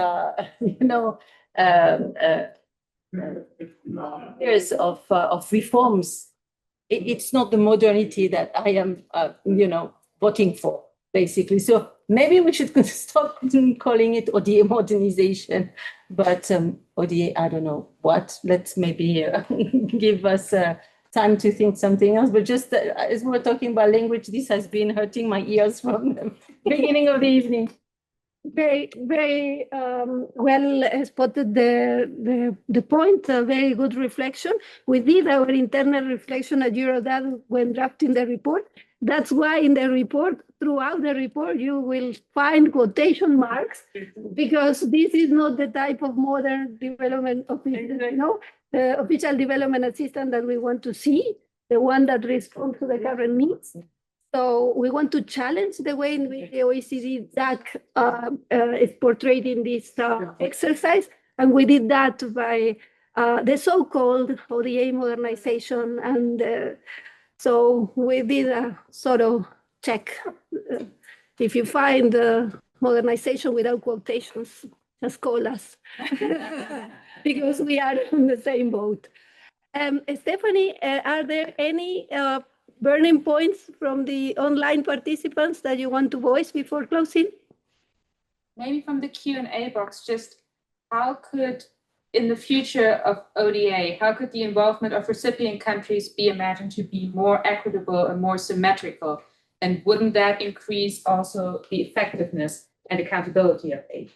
years of reforms, it's not the modernity that I am, voting for, basically. So maybe we should stop calling it ODA modernization, but ODA, I don't know what. Let's maybe give us time to think something else. But just as we're talking about language, this has been hurting my ears from the beginning of the evening. Very, very well spotted the point. A very good reflection. We did our internal reflection at Eurodad when drafting the report. That's why in the report, throughout the report, you will find quotation marks, because this is not the type of modern development of the official development assistance that we want to see, the one that responds to the current needs. So we want to challenge the way in which the OECD DAC is portrayed in this exercise. And we did that by the so-called ODA modernization. And so we did a sort of check. If you find modernization without quotations, just call us, because we are on the same boat. Stephanie, are there any burning points from the online participants that you want to voice before closing? Maybe from the Q&A box, just how could, in the future of ODA, how could the involvement of recipient countries be imagined to be more equitable and more symmetrical? And wouldn't that increase also the effectiveness and accountability of aid?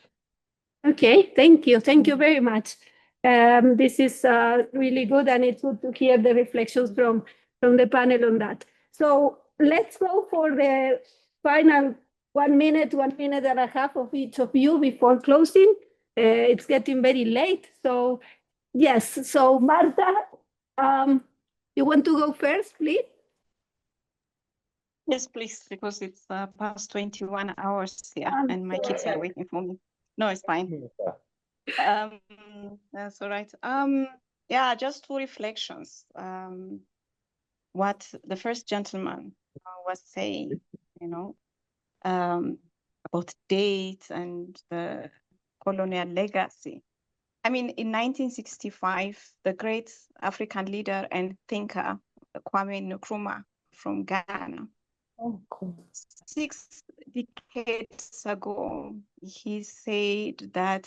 Okay, thank you. Thank you very much. This is really good, and it's good to hear the reflections from the panel on that. So let's go for the final 1 minute, 1 minute and a half of each of you before closing. It's getting very late. So yes, so Marta, you want to go first, please? Yes, please, because it's past 21 hours here and my kids are waiting for me. No, it's fine. That's all right. Yeah, just two reflections. What the first gentleman was saying, you know, about dates and the colonial legacy. I mean, in 1965, the great African leader and thinker, Kwame Nkrumah from Ghana, 6 decades ago, he said that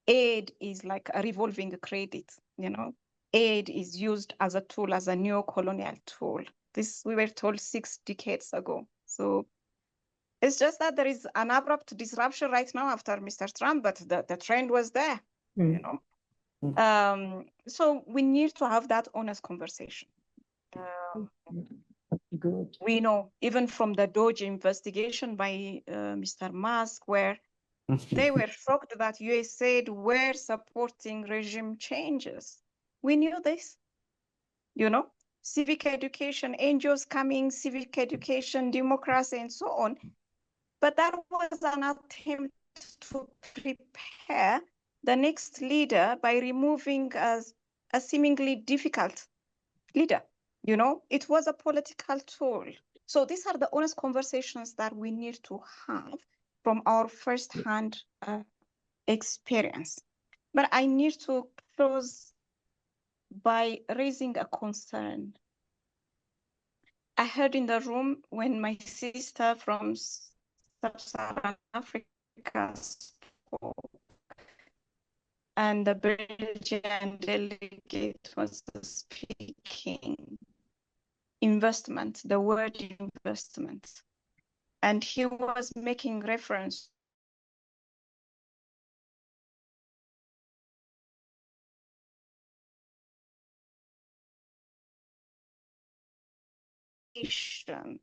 aid is like a revolving credit, you know. Aid is used as a tool, as a neo-colonial tool. This we were told 6 decades ago. So it's just that there is an abrupt disruption right now after Mr. Trump, but the trend was there, you know. So we need to have that honest conversation. Good. We know, even from the Doge investigation by Mr. Musk, where they were shocked that USAID were supporting regime changes. We knew this, you know, civic education, NGOs coming, civic education, democracy, and so on. But that was an attempt to prepare the next leader by removing a seemingly difficult leader. You know, it was a political tool. So these are the honest conversations that we need to have from our first-hand experience. But I need to close by raising a concern. I heard in the room when my sister from Sub-Saharan Africa spoke, and the Belgian delegate was speaking. Investment, the word investment. And he was making reference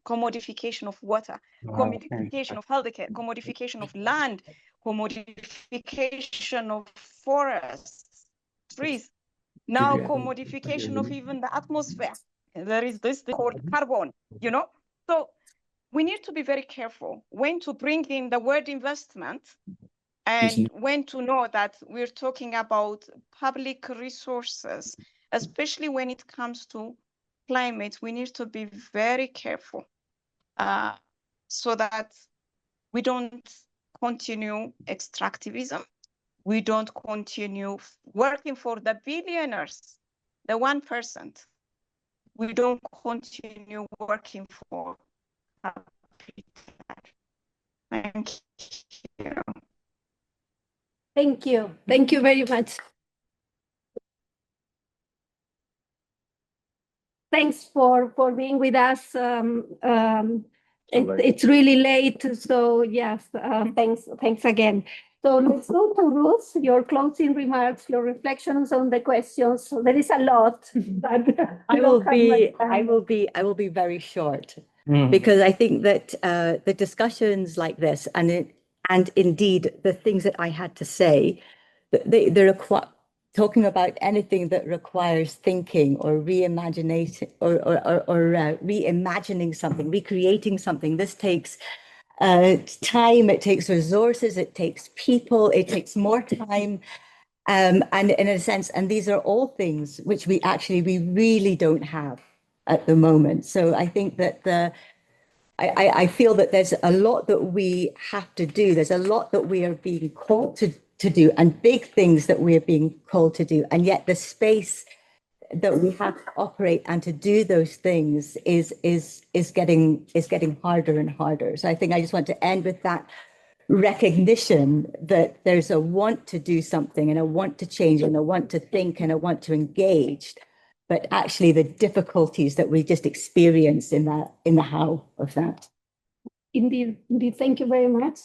commodification of water, commodification of healthcare, commodification of land, commodification of forests, trees, now commodification of even the atmosphere. There is this called carbon, you know? So we need to be very careful when to bring in the word investment and when to know that we're talking about public resources, especially when it comes to climate. We need to be very careful so that we don't continue extractivism. We don't continue working for the billionaires, the 1%. We don't continue working for capital. Thank you. Thank you. Thank you very much. Thanks for being with us. It's really late, so yes, thanks again. So let's go to Ruth, your closing remarks, your reflections on the questions. So there is a lot, but I will be very short because I think that the discussions like this and indeed the things that I had to say, they're talking about anything that requires thinking or reimagination or reimagining something, recreating something. This takes time, it takes resources, it takes people, it takes more time. And in a sense, and these are all things which we really don't have at the moment. So I think that I feel that there's a lot that we have to do. There's a lot that we are being called to do, and big things that we are being called to do. And yet the space that we have to operate and to do those things is getting harder and harder. So I think I just want to end with that recognition that there's a want to do something and a want to change and a want to think and a want to engage, but actually the difficulties that we just experience in the how of that. Indeed, thank you very much.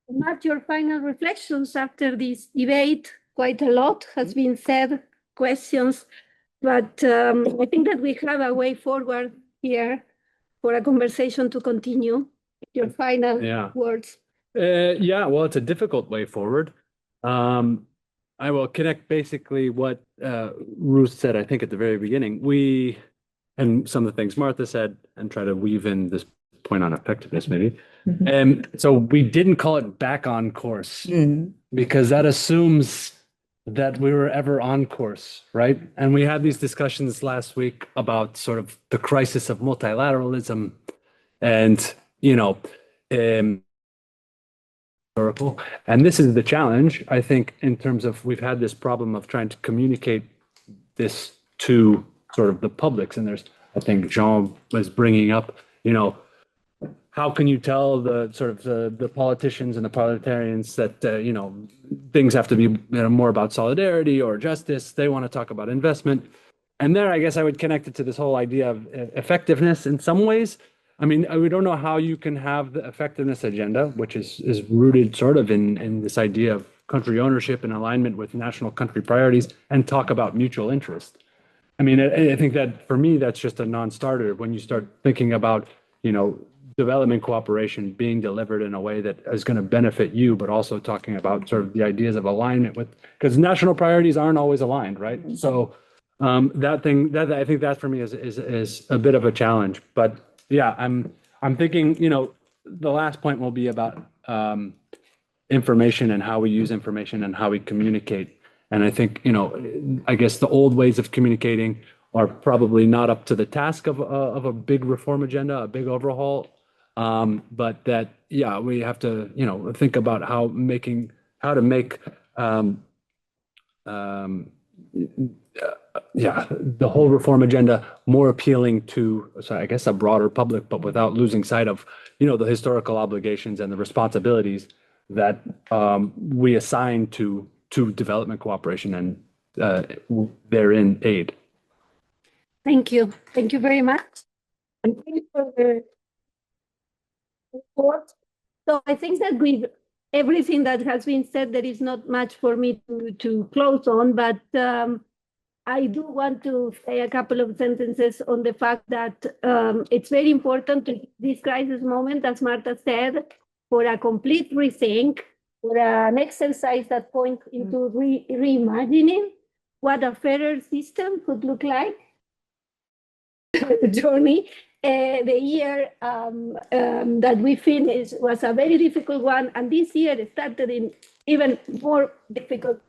Matt, your final reflections after this debate. Quite a lot has been said, questions, but I think that we have a way forward here for a conversation to continue. Your final words. Yeah, well, it's a difficult way forward. I will connect basically what Ruth said, I think, at the very beginning. And some of the things Martha said, and try to weave in this point on effectiveness, maybe. And so we didn't call it back on course because that assumes that we were ever on course, right? And we had these discussions last week about sort of the crisis of multilateralism and, and this is the challenge, I think, in terms of we've had this problem of trying to communicate this to sort of the publics. And there's, I think Jean was bringing up, how can you tell the sort of the politicians and the parliamentarians that, things have to be more about solidarity or justice. They want to talk about investment. And there, I guess I would connect it to this whole idea of effectiveness in some ways. I mean, we don't know how you can have the effectiveness agenda, which is rooted sort of in this idea of country ownership and alignment with national country priorities, and talk about mutual interest. I mean, I think that for me, that's just a non-starter when you start thinking about, development cooperation being delivered in a way that is going to benefit you, but also talking about sort of the ideas of alignment with, because national priorities aren't always aligned, right? So I think that for me is a bit of a challenge. But yeah, I'm thinking, the last point will be about information and how we use information and how we communicate. And I think, I guess the old ways of communicating are probably not up to the task of a big reform agenda, a big overhaul. But that, we have to, think about how to make, the whole reform agenda more appealing to, so I guess, a broader public, but without losing sight of, the historical obligations and the responsibilities that we assign to development cooperation and therein aid. Thank you. Thank you very much. And thank you for the report. So I think that with everything that has been said, there is not much for me to close on, but I do want to say a couple of sentences on the fact that it's very important to this crisis moment, as Martha said, for a complete rethink, for an exercise that points into reimagining what a fairer system could look like. Journey. The year that we finished was a very difficult one, and this year started in even more difficult